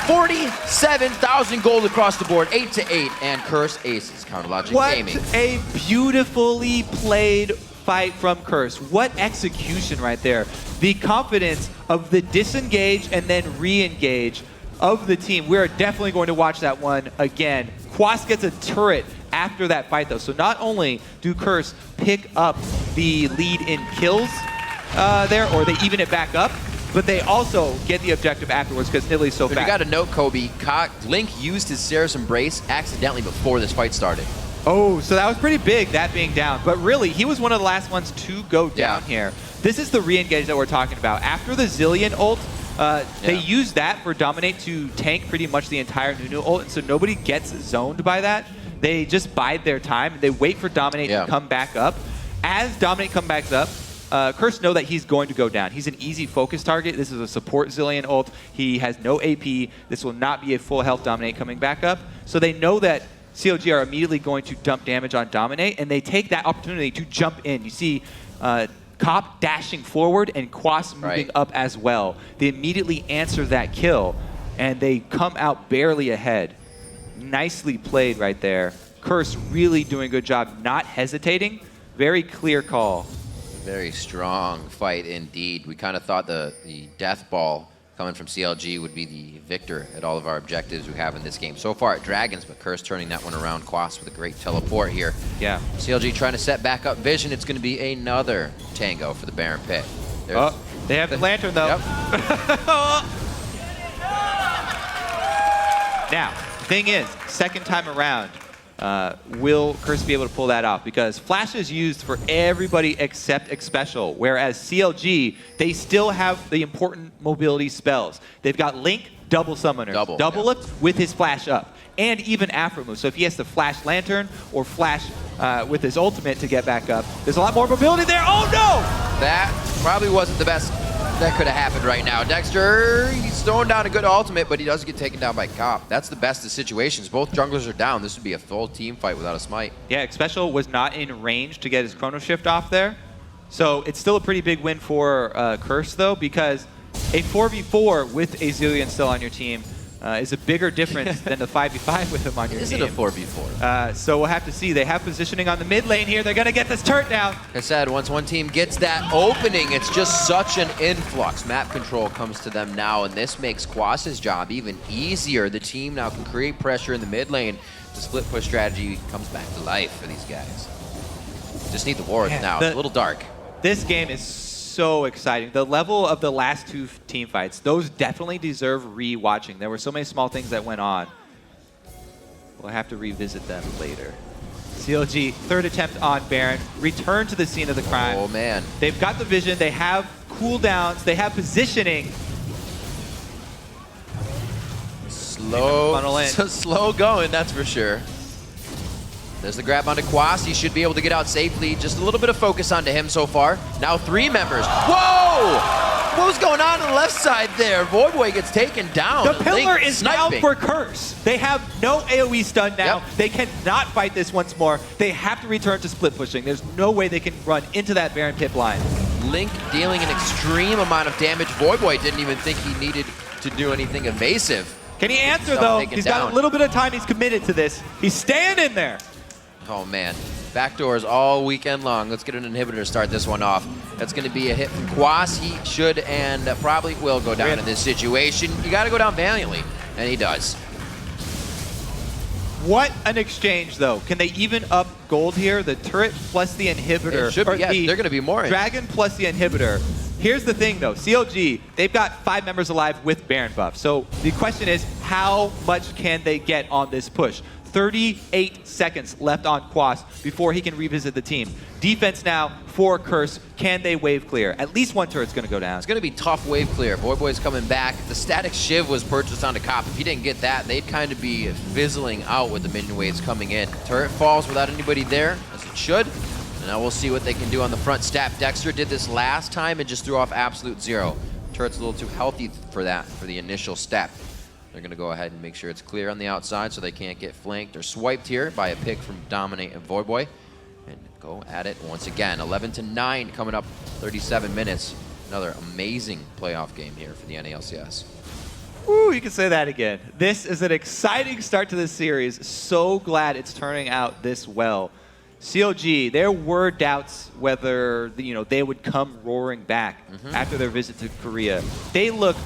47,000 gold across the board, 8-8, and Curse aces. Counterlogic Gaming. What a beautifully played fight from Curse. What execution right there. The confidence of the disengage and then re-engage of the team. We're definitely going to watch that one again. Quas gets a turret after that fight, though. So not only do Curse pick up the lead in kills there, or they even it back up, but they also get the objective afterwards because Nidalee's so fast. You got to note, Kobe, Link used his Seraph Embrace accidentally before this fight started. Oh, so that was pretty big, that being down. But really, he was one of the last ones to go down here. This is the re-engage that we're talking about. After the Zilean ult, they use that for Dominate to tank pretty much the entire Nunu ult, and so nobody gets zoned by that. They just bide their time. They wait for Dominate to come back up. As Dominate comes back up, Curse know that he's going to go down. He's an easy focus target. This is a support Zilean ult. He has no AP. This will not be a full health Dominate coming back up. So they know that CLG are immediately going to dump damage on Dominate, and they take that opportunity to jump in. You see Cop dashing forward and Quas moving up as well. They immediately answer that kill, and they come out barely ahead. Nicely played right there Curse really doing a good job, not hesitating. Very clear call. Very strong fight indeed. We kind of thought the death ball coming from CLG would be the victor at all of our objectives we have in this game. So far at Dragons, but Curse turning that one around. Quas with a great teleport here. Yeah. CLG trying to set back up vision. It's going to be another tango for the Baron Pit. Oh, they have the lantern though. Yep. Now, thing is, second time around, will Curse be able to pull that off? Because Flash is used for everybody except Xpecial, whereas CLG, they still have the important mobility spells. They've got Link, Double Summoner, Doublelift with his Flash up, and even Aphromoo. So if he has to Flash Lantern or Flash with his ultimate to get back up, there's a lot more mobility there. Oh no! That probably wasn't the best that could have happened right now. Dexter, he's throwing down a good ultimate, but he does get taken down by Cop. That's the best of situations. Both junglers are down. This would be a full team fight without a smite. Yeah, Xpecial was not in range to get his Chrono Shift off there. So it's still a pretty big win for Curse, though, because a 4v4 with a Zilean still on your team is a bigger difference than the 5v5 with him on your Is team. it a 4v4? So we'll have to see. They have positioning on the mid lane here. They're going to get this turret down. Like I said, once one team gets that opening, it's just such an influx. Map control comes to them now, and this makes Quas's job even easier. The team now can create pressure in the mid lane. The split push strategy comes back to life for these guys. Just need the wards now. It's a little dark. This game is so exciting. The level of the last two team fights, those definitely deserve re-watching. There were so many small things that went on. We'll have to revisit them later. CLG, third attempt on Baron. Return to the scene of the crime. Oh, man. They've got the vision. They have cooldowns. They have positioning. Slow going, that's for sure. There's the grab onto Quas. He should be able to get out safely. Just a little bit of focus onto him so far. Now 3 members. Whoa! What was going on the left side there? Voyboy gets taken down. The pillar is sniping. now for Curse. They have no AoE stun now. Yep. They cannot fight this once more. They have to return to split pushing. There's no way they can run into that Baron Pit blind. Link dealing an extreme amount of damage. Voyboy didn't even think he needed to do anything evasive. Can he answer, though? He's got a little bit of time. He's committed to this. He's staying in there. Oh, man. Backdoors all weekend long. Let's get an inhibitor to start this one off. That's going to be a hit from Quas. He should and probably will go down in this situation. You got to go down valiantly, and he does. What an exchange, though. Can they even up gold here? The turret plus the inhibitor. It should be, yes, they're going to be more. Dragon plus the inhibitor. Here's the thing, though. CLG, they've got 5 members alive with Baron buff. So the question is, how much can they get on this push? 38 seconds left on Quas before he can revisit the team. Defense now for Curse. Can they wave clear? At least one turret's going to go down. It's going to be tough wave clear. Voyboy's coming back. The static shiv was purchased onto Cop. If he didn't get that, they'd kind of be fizzling out with the minion waves coming in. Turret falls without anybody there, as it should. And now we'll see what they can do on the front step. Dexter did this last time and just threw off absolute 0. Turret's a little too healthy for that, for the initial step. They're going to go ahead and make sure it's clear on the outside so they can't get flanked or swiped here by a pick from Dominate and Voyboy. And go at it once again. 11-9 coming up 37 minutes. Another amazing playoff game here for the NALCS. Woo, you can say that again. This is an exciting start to this series. So glad it's turning out this well. CLG, there were doubts whether they would come roaring back after their visit to Korea. They look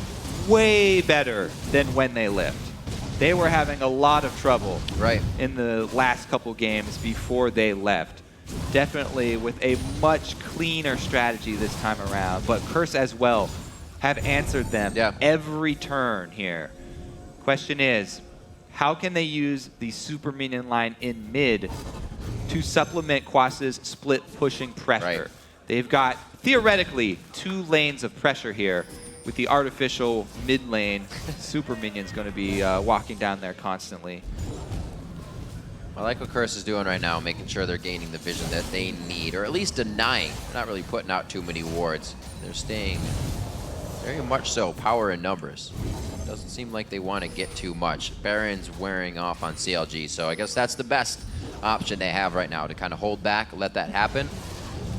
way better than when they left. They were having a lot of trouble in the last couple games before they left. Definitely with a much cleaner strategy this time around, but Curse as well have answered them every turn here. Question is, how can they use the super minion line in mid to supplement Quas's split pushing pressure? They've got, theoretically, 2 lanes of pressure here, with the artificial mid lane super minions going to be walking down there constantly. I like what Curse is doing right now, making sure they're gaining the vision that they need, or at least denying. They're not really putting out too many wards. They're staying very much so power in numbers. Doesn't seem like they want to get too much. Baron's wearing off on CLG, so I guess that's the best option they have right now, to kind of hold back, let that happen,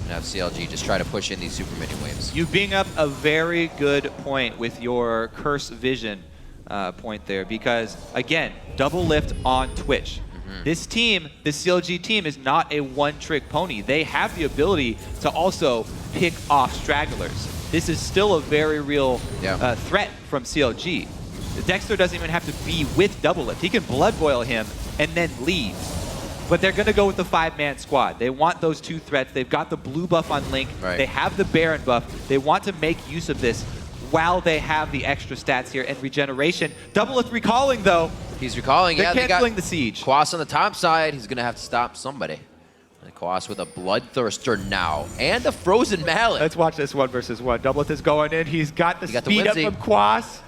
and have CLG just try to push in these super minion waves. You bring up a very good point with your Curse vision point there, because again, Doublelift on Twitch. This team, the CLG team, is not a one-trick pony. They have the ability to also pick off stragglers. This is still a very real threat from CLG. Dexter doesn't even have to be with Doublelift. He can blood boil him and then leave. But they're going to go with the 5-man squad. They want those 2 threats. They've got the blue buff on Link. They have the Baron buff. They want to make use of this while they have the extra stats here and regeneration. Doublelift recalling, though. He's recalling, They're canceling the siege. Quas on the top side. He's going to have to stop somebody. And Quas with a Bloodthirster now and a Frozen Mallet. Let's watch this 1v1. Doublelift is going in. He's got the speed up from Quas.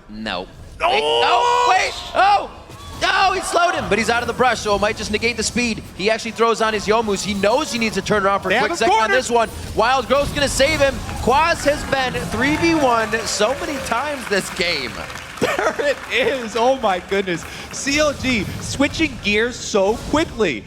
No. Wait. No, he slowed him, but he's out of the brush, so it might just negate the speed. He actually throws on his Youmu's. He knows he needs to turn around for a quick second on this one. Wild Growth's going to save him. Quas has been 3v1 so many times this game. There it is. Oh my goodness. CLG switching gears so quickly.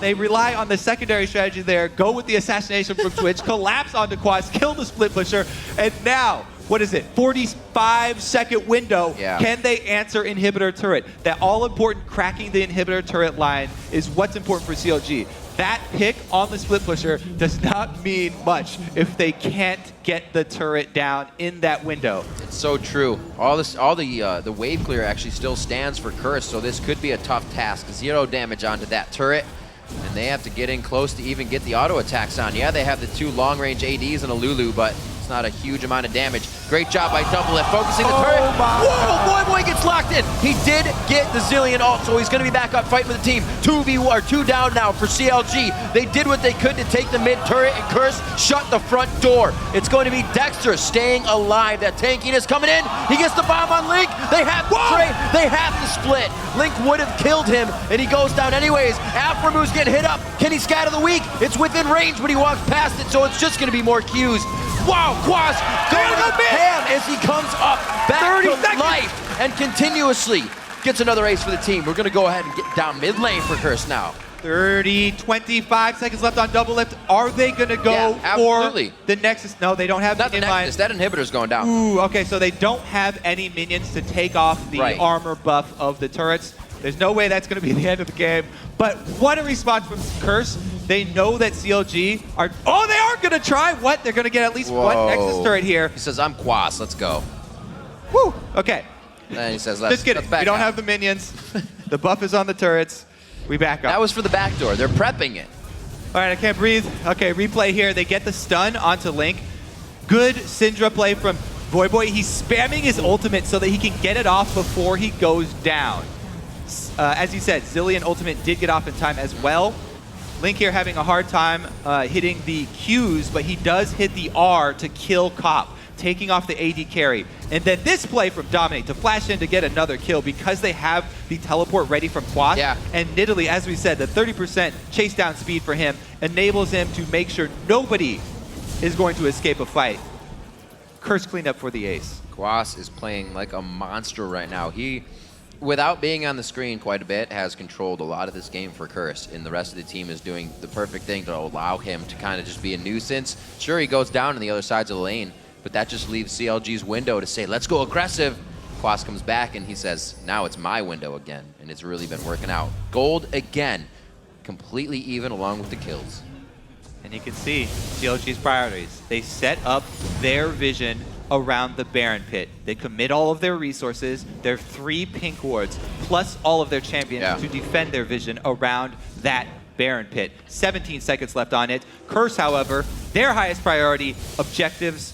They rely on the secondary strategy there, go with the assassination from Twitch, collapse onto Quas, kill the split pusher, and now, what is it, 45-second window. Can they answer inhibitor turret? That all-important cracking the inhibitor turret line is what's important for CLG. That pick on the split pusher does not mean much if they can't get the turret down in that window. It's so true. All the wave clear actually still stands for Curse, so this could be a tough task. 0 damage onto that turret, and they have to get in close to even get the auto attacks on. Yeah, they have the 2 long-range ADs and a Lulu, but it's not a huge amount of damage. Great job by Doublelift, focusing the turret. Whoa, Voyboy gets locked in. He did get the Zilean ult, so he's going to be back up fighting with the team. 2 down now for CLG. They did what they could to take the mid turret, and Curse shut the front door. It's going to be Dexter staying alive. That tankiness coming in. He gets the bomb on Link. They have to trade. They have to split. Link would have killed him, and he goes down anyways. Aphromoo getting hit up. Can he scatter the weak? It's within range, but he walks past it, so it's just going to be more Qs. Wow, Quas going to ham as he comes up back to life and continuously gets another ace for the team. We're going to go ahead and get down mid lane for Curse now. 25 seconds left on Doublelift. Are they going to go for the Nexus? No, they don't have the Nexus. That inhibitor's going down. Ooh, okay, so they don't have any minions to take off the armor buff of the turrets. There's no way that's going to be the end of the game. But what a response from Curse. They know that CLG are... Oh, they are going to try. What? They're going to get at least one Nexus turret here. He says, I'm Quas. Let's go. Woo. Okay. And he says, let's get it. We don't have the minions. The buff is on the turrets. We back up. That was for the back door. They're prepping it. All right, I can't breathe. Okay, replay here. They get the stun onto Link. Good Syndra play from Voyboy. He's spamming his ultimate so that he can get it off before he goes down. As you said, Zilean ultimate did get off in time as well. Link here having a hard time hitting the Qs, but he does hit the R to kill Cop, taking off the AD carry. And then this play from Dominate to flash in to get another kill because they have the teleport ready from Quas. And Nidalee, as we said, the 30% chase down speed for him enables him to make sure nobody is going to escape a fight. Curse cleanup for the ace. Quas is playing like a monster right now. He, without being on the screen quite a bit, has controlled a lot of this game for Curse, and the rest of the team is doing the perfect thing to allow him to kind of just be a nuisance. Sure, he goes down on the other sides of the lane, but that just leaves CLG's window to say, let's go aggressive. Quas comes back and he says, now it's my window again, and it's really been working out. Gold again, completely even along with the kills. And you can see CLG's priorities. They set up their vision around the Baron pit. They commit all of their resources, their 3 pink wards, plus all of their champions to defend their vision around that Baron pit. 17 seconds left on it. Curse, however, their highest priority, objectives,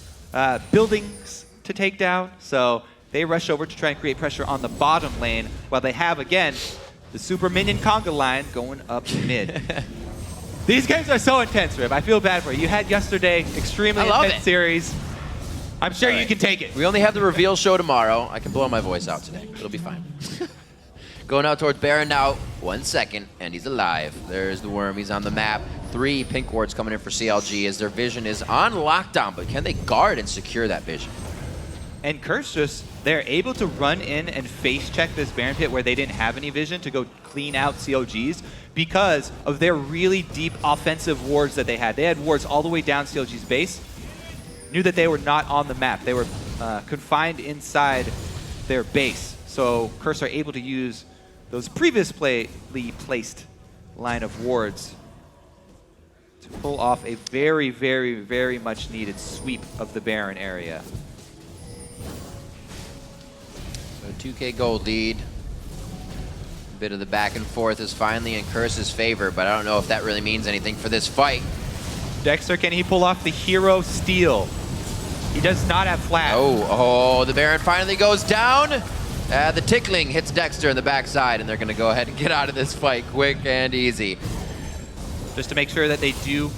buildings to take down. So they rush over to try and create pressure on the bottom lane while they have, again, the super minion conga line going up mid. These games are so intense, Rib. I feel bad for you. You had yesterday, extremely intense series. I'm sure you can take it. We only have the reveal show tomorrow. I can blow my voice out today. It'll be fine. Going out towards Baron now. 1 second, and he's alive. There's the worm. He's on the map. 3 pink wards coming in for CLG as their vision is on lockdown, but can they guard and secure that vision? And Curse just, they're able to run in and face check this Baron pit where they didn't have any vision to go clean out CLG's because of their really deep offensive wards that they had. They had wards all the way down CLG's base. Knew that they were not on the map. They were confined inside their base. So Curse are able to use those previously placed line of wards to pull off a very, very, very much needed sweep of the Baron area. So 2K gold lead. A bit of the back and forth is finally in Curse's favor, but I don't know if that really means anything for this fight. Dexter, can he pull off the hero steal? He does not have flash. Oh, the Baron finally goes down. The tickling hits Dexter in the backside, and they're going to go ahead and get out of this fight quick and easy. Just to make sure that they do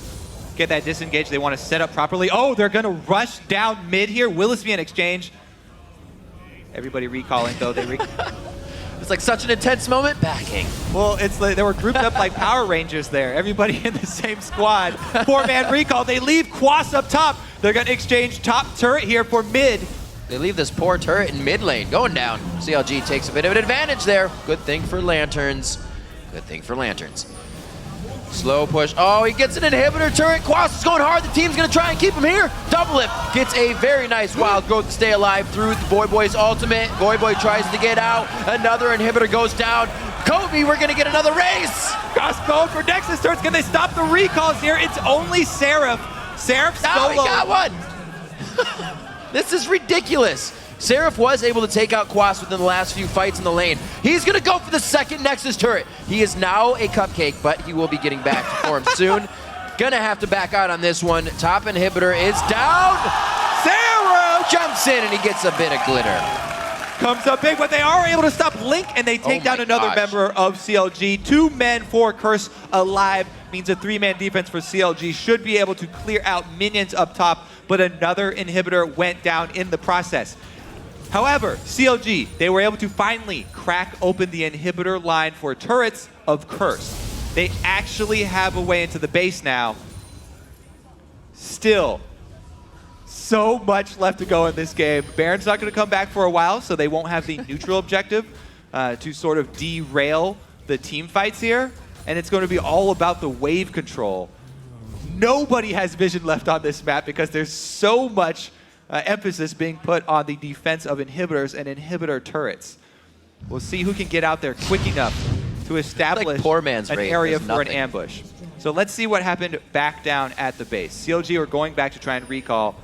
get that disengage, they want to set up properly. Oh, they're going to rush down mid here. Will this be an exchange? Everybody recalling, though. It's like such an intense moment. Backing. Well, it's like they were grouped up like Power Rangers there. Everybody in the same squad. 4-man recall. They leave Quas up top. They're going to exchange top turret here for mid. They leave this poor turret in mid lane going down. CLG takes a bit of an advantage there. Good thing for Lanterns. Good thing for Lanterns. Slow push. Oh, he gets an inhibitor turret. Quas is going hard. The team's going to try and keep him here. Doublelift gets a very nice wild growth to stay alive through the Voyboy's ultimate. Voyboy tries to get out. Another inhibitor goes down. Kobe, we're going to get another race. Crossbow for Nexus turrets. Can they stop the recalls here? It's only Seraph. Seraph solo. Oh, he got one. This is ridiculous. Seraph was able to take out Quas within the last few fights in the lane. He's going to go for the second Nexus turret. He is now a cupcake, but he will be getting back to form soon. Gonna have to back out on this one. Top inhibitor is down. Seraph jumps in and he gets a bit of glitter. Comes up big, but they are able to stop Link, and they take down another member of CLG. 2 men for Curse alive means a 3-man defense for CLG should be able to clear out minions up top, but another inhibitor went down in the process. However, CLG, they were able to finally crack open the inhibitor line for turrets of Curse. They actually have a way into the base now. Still, so much left to go in this game. Baron's not going to come back for a while, so they won't have the neutral objective to sort of derail the team fights here. And it's going to be all about the wave control. Nobody has vision left on this map because there's so much emphasis being put on the defense of inhibitors and inhibitor turrets. We'll see who can get out there quick enough to establish like poor man's an area for an ambush. So let's see what happened back down at the base. CLG are going back to try and recall.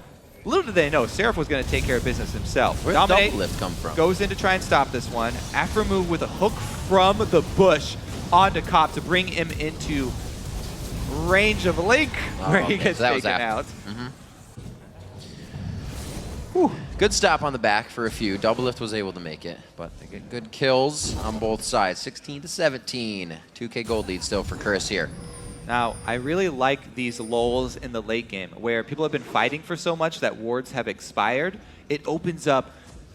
Little did they know, Seraph was going to take care of business himself. Where did Doublelift come from? Goes in to try and stop this one. Aphromoo with a hook from the bush onto Cop to bring him into range of Link, where he gets taken out. Good stop on the back for a few. Doublelift was able to make it, but they get good kills on both sides. 16-17. 2K gold lead still for Curse here. Now, I really like these lulls in the late game where people have been fighting for so much that wards have expired. It opens up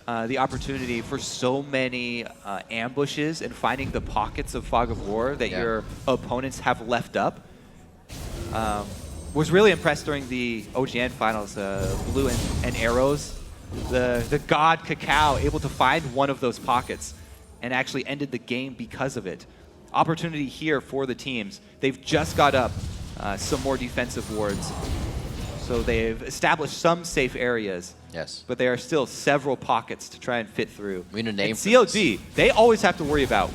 the opportunity for so many ambushes and finding the pockets of Fog of War that your opponents have left up. Was really impressed during the OGN finals, Blue and Arrows. The god Cacao able to find one of those pockets and actually ended the game because of it. Opportunity here for the teams. They've just got up some more defensive wards. So they've established some safe areas. Yes. But there are still several pockets to try and fit through. We need a name and for CLG, they always have to worry about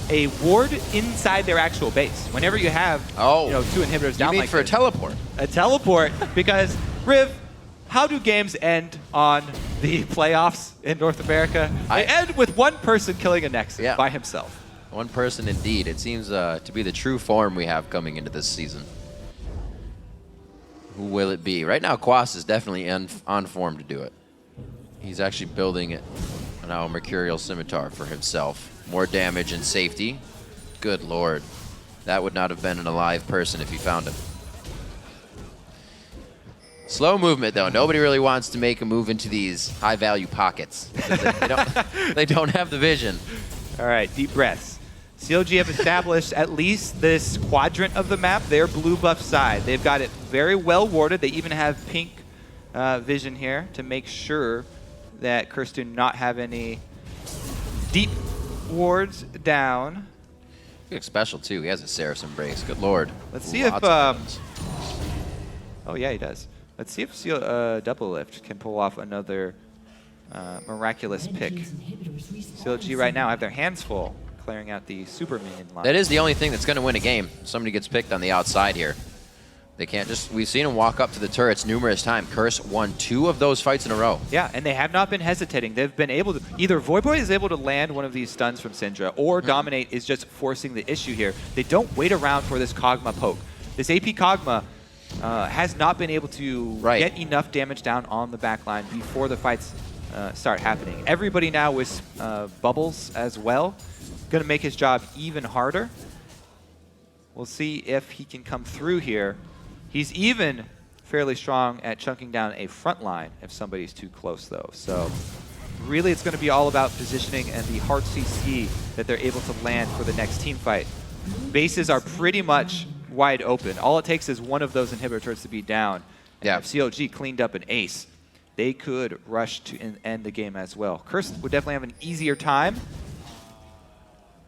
a ward inside their actual base. Whenever you have 2 inhibitors down like for a teleport? A teleport, because Riv, how do games end on the playoffs in North America? They end with one person killing a Nexus by himself. One person indeed. It seems to be the true form we have coming into this season. Who will it be? Right now, Quas is definitely on form to do it. He's actually building it now a Mercurial Scimitar for himself. More damage and safety. Good lord. That would not have been an alive person if he found him. Slow movement, though. Nobody really wants to make a move into these high-value pockets. They don't have the vision. All right, deep breaths. CLG have established at least this quadrant of the map, their blue buff side. They've got it very well warded. They even have pink vision here to make sure that Curse do not have any deep wards down. Xpecial, too. He has a Seraph's Embrace. Good lord. Let's see if... oh, yeah, he does. Let's see if Doublelift can pull off another miraculous pick. CLG right now have their hands full. clearing out the super minion line. That is the only thing that's going to win a game. Somebody gets picked on the outside here. They can't just, we've seen him walk up to the turrets numerous times. Curse won 2 of those fights in a row. Yeah, and they have not been hesitating. They've been able to, either Voyboy is able to land one of these stuns from Syndra, or Dominate is just forcing the issue here. They don't wait around for this KogMaw poke. This AP KogMaw has not been able to get enough damage down on the backline before the fights start happening. Everybody now with bubbles as well. Going to make his job even harder. We'll see if he can come through here. He's even fairly strong at chunking down a front line if somebody's too close, though. So really, it's going to be all about positioning and the hard CC that they're able to land for the next team fight. Bases are pretty much wide open. All it takes is one of those inhibitor turrets to be down. And if CLG cleaned up an ace, they could rush to end the game as well. Curse would definitely have an easier time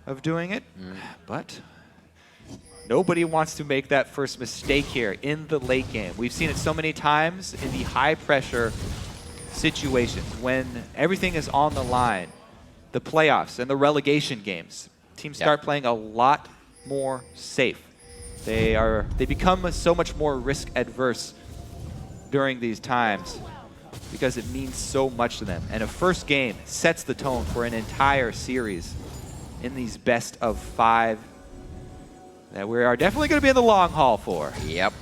of doing it, but nobody wants to make that first mistake here in the late game. We've seen it so many times in the high-pressure situations when everything is on the line, the playoffs and the relegation games. Teams start playing a lot more safe. They become so much more risk-adverse during these times because it means so much to them. And a first game sets the tone for an entire series in these best-of-5 that we are definitely going to be in the long haul for. Yep.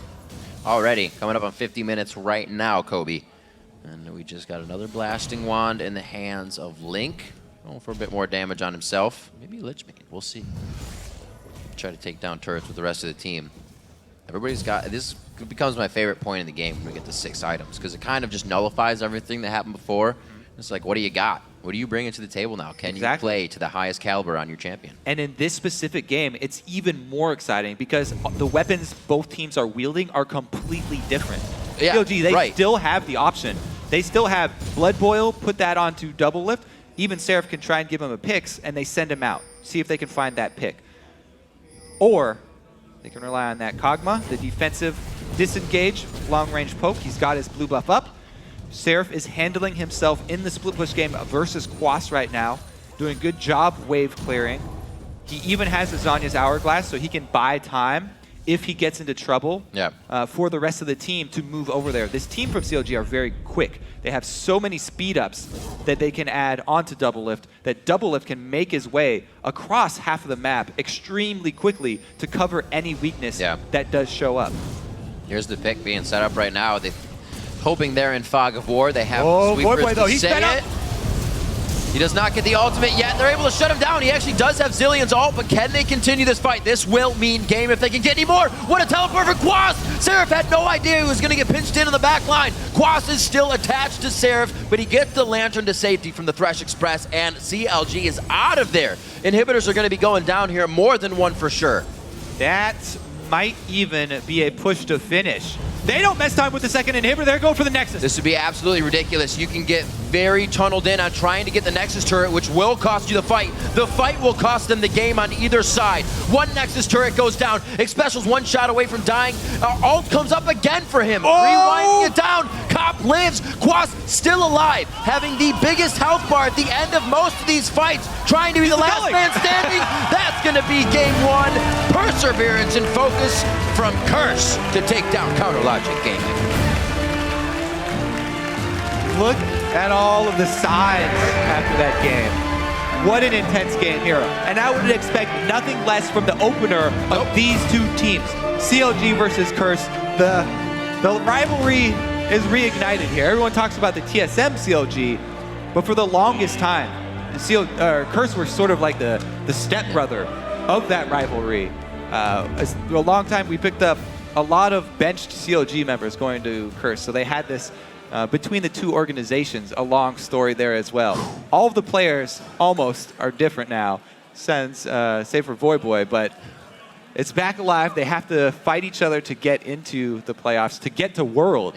Already coming up on 50 minutes right now, Kobe. And we just got another blasting wand in the hands of Link. Going for a bit more damage on himself. Maybe Lichmane. We'll see. Try to take down turrets with the rest of the team. Everybody's got, this becomes my favorite point in the game when we get to 6 items, because it kind of just nullifies everything that happened before. It's like, what do you got? What do you bring into the table now? Can you play to the highest caliber on your champion? And in this specific game, it's even more exciting because the weapons both teams are wielding are completely different. Yeah, CLG, they still have the option. They still have Blood Boil, put that onto Doublelift. Even Seraph can try and give him a picks, and they send him out. See if they can find that pick. Or they can rely on that KogMaw, the defensive disengage, long-range poke. He's got his blue buff up. Seraph is handling himself in the split push game versus Quas right now, doing a good job wave clearing. He even has a Zhonya's Hourglass, so he can buy time if he gets into trouble for the rest of the team to move over there. This team from CLG are very quick. They have so many speed ups that they can add onto Doublelift that Doublelift can make his way across half of the map extremely quickly to cover any weakness that does show up. Here's the pick being set up right now. They're hoping they're in Fog of War. They have Voyboy, though. He's fed up. He does not get the ultimate yet. They're able to shut him down. He actually does have Zilean's ult, but can they continue this fight? This will mean game if they can get any more. What a teleport for Quas! Seraph had no idea he was going to get pinched in on the back line. Quas is still attached to Seraph, but he gets the Lantern to safety from the Thresh Express, and CLG is out of there. Inhibitors are going to be going down here, more than one for sure. That might even be a push to finish. They don't mess time with the second inhibitor. They're going for the Nexus. This would be absolutely ridiculous. You can get very tunneled in on trying to get the Nexus turret, which will cost you the fight. The fight will cost them the game on either side. One Nexus turret goes down. Xpecial's one shot away from dying. Ult comes up again for him. Rewinding it down. Cop lives. Quas still alive, having the biggest health bar at the end of most of these fights, trying to be the last man standing. That's going to be game 1. Perseverance and focus from Curse to take down Counterlogic Gaming. Look at all of the sides after that game. What an intense game here. And I would expect nothing less from the opener of these two teams. CLG versus Curse. The rivalry is reignited here. Everyone talks about the TSM CLG, but for the longest time, Curse were sort of like the stepbrother of that rivalry. For a long time, we picked up a lot of benched CLG members going to Curse, so they had this between the two organizations, a long story there as well. All of the players almost are different now, since save for Voyboy, but it's back alive. They have to fight each other to get into the playoffs, to get to World.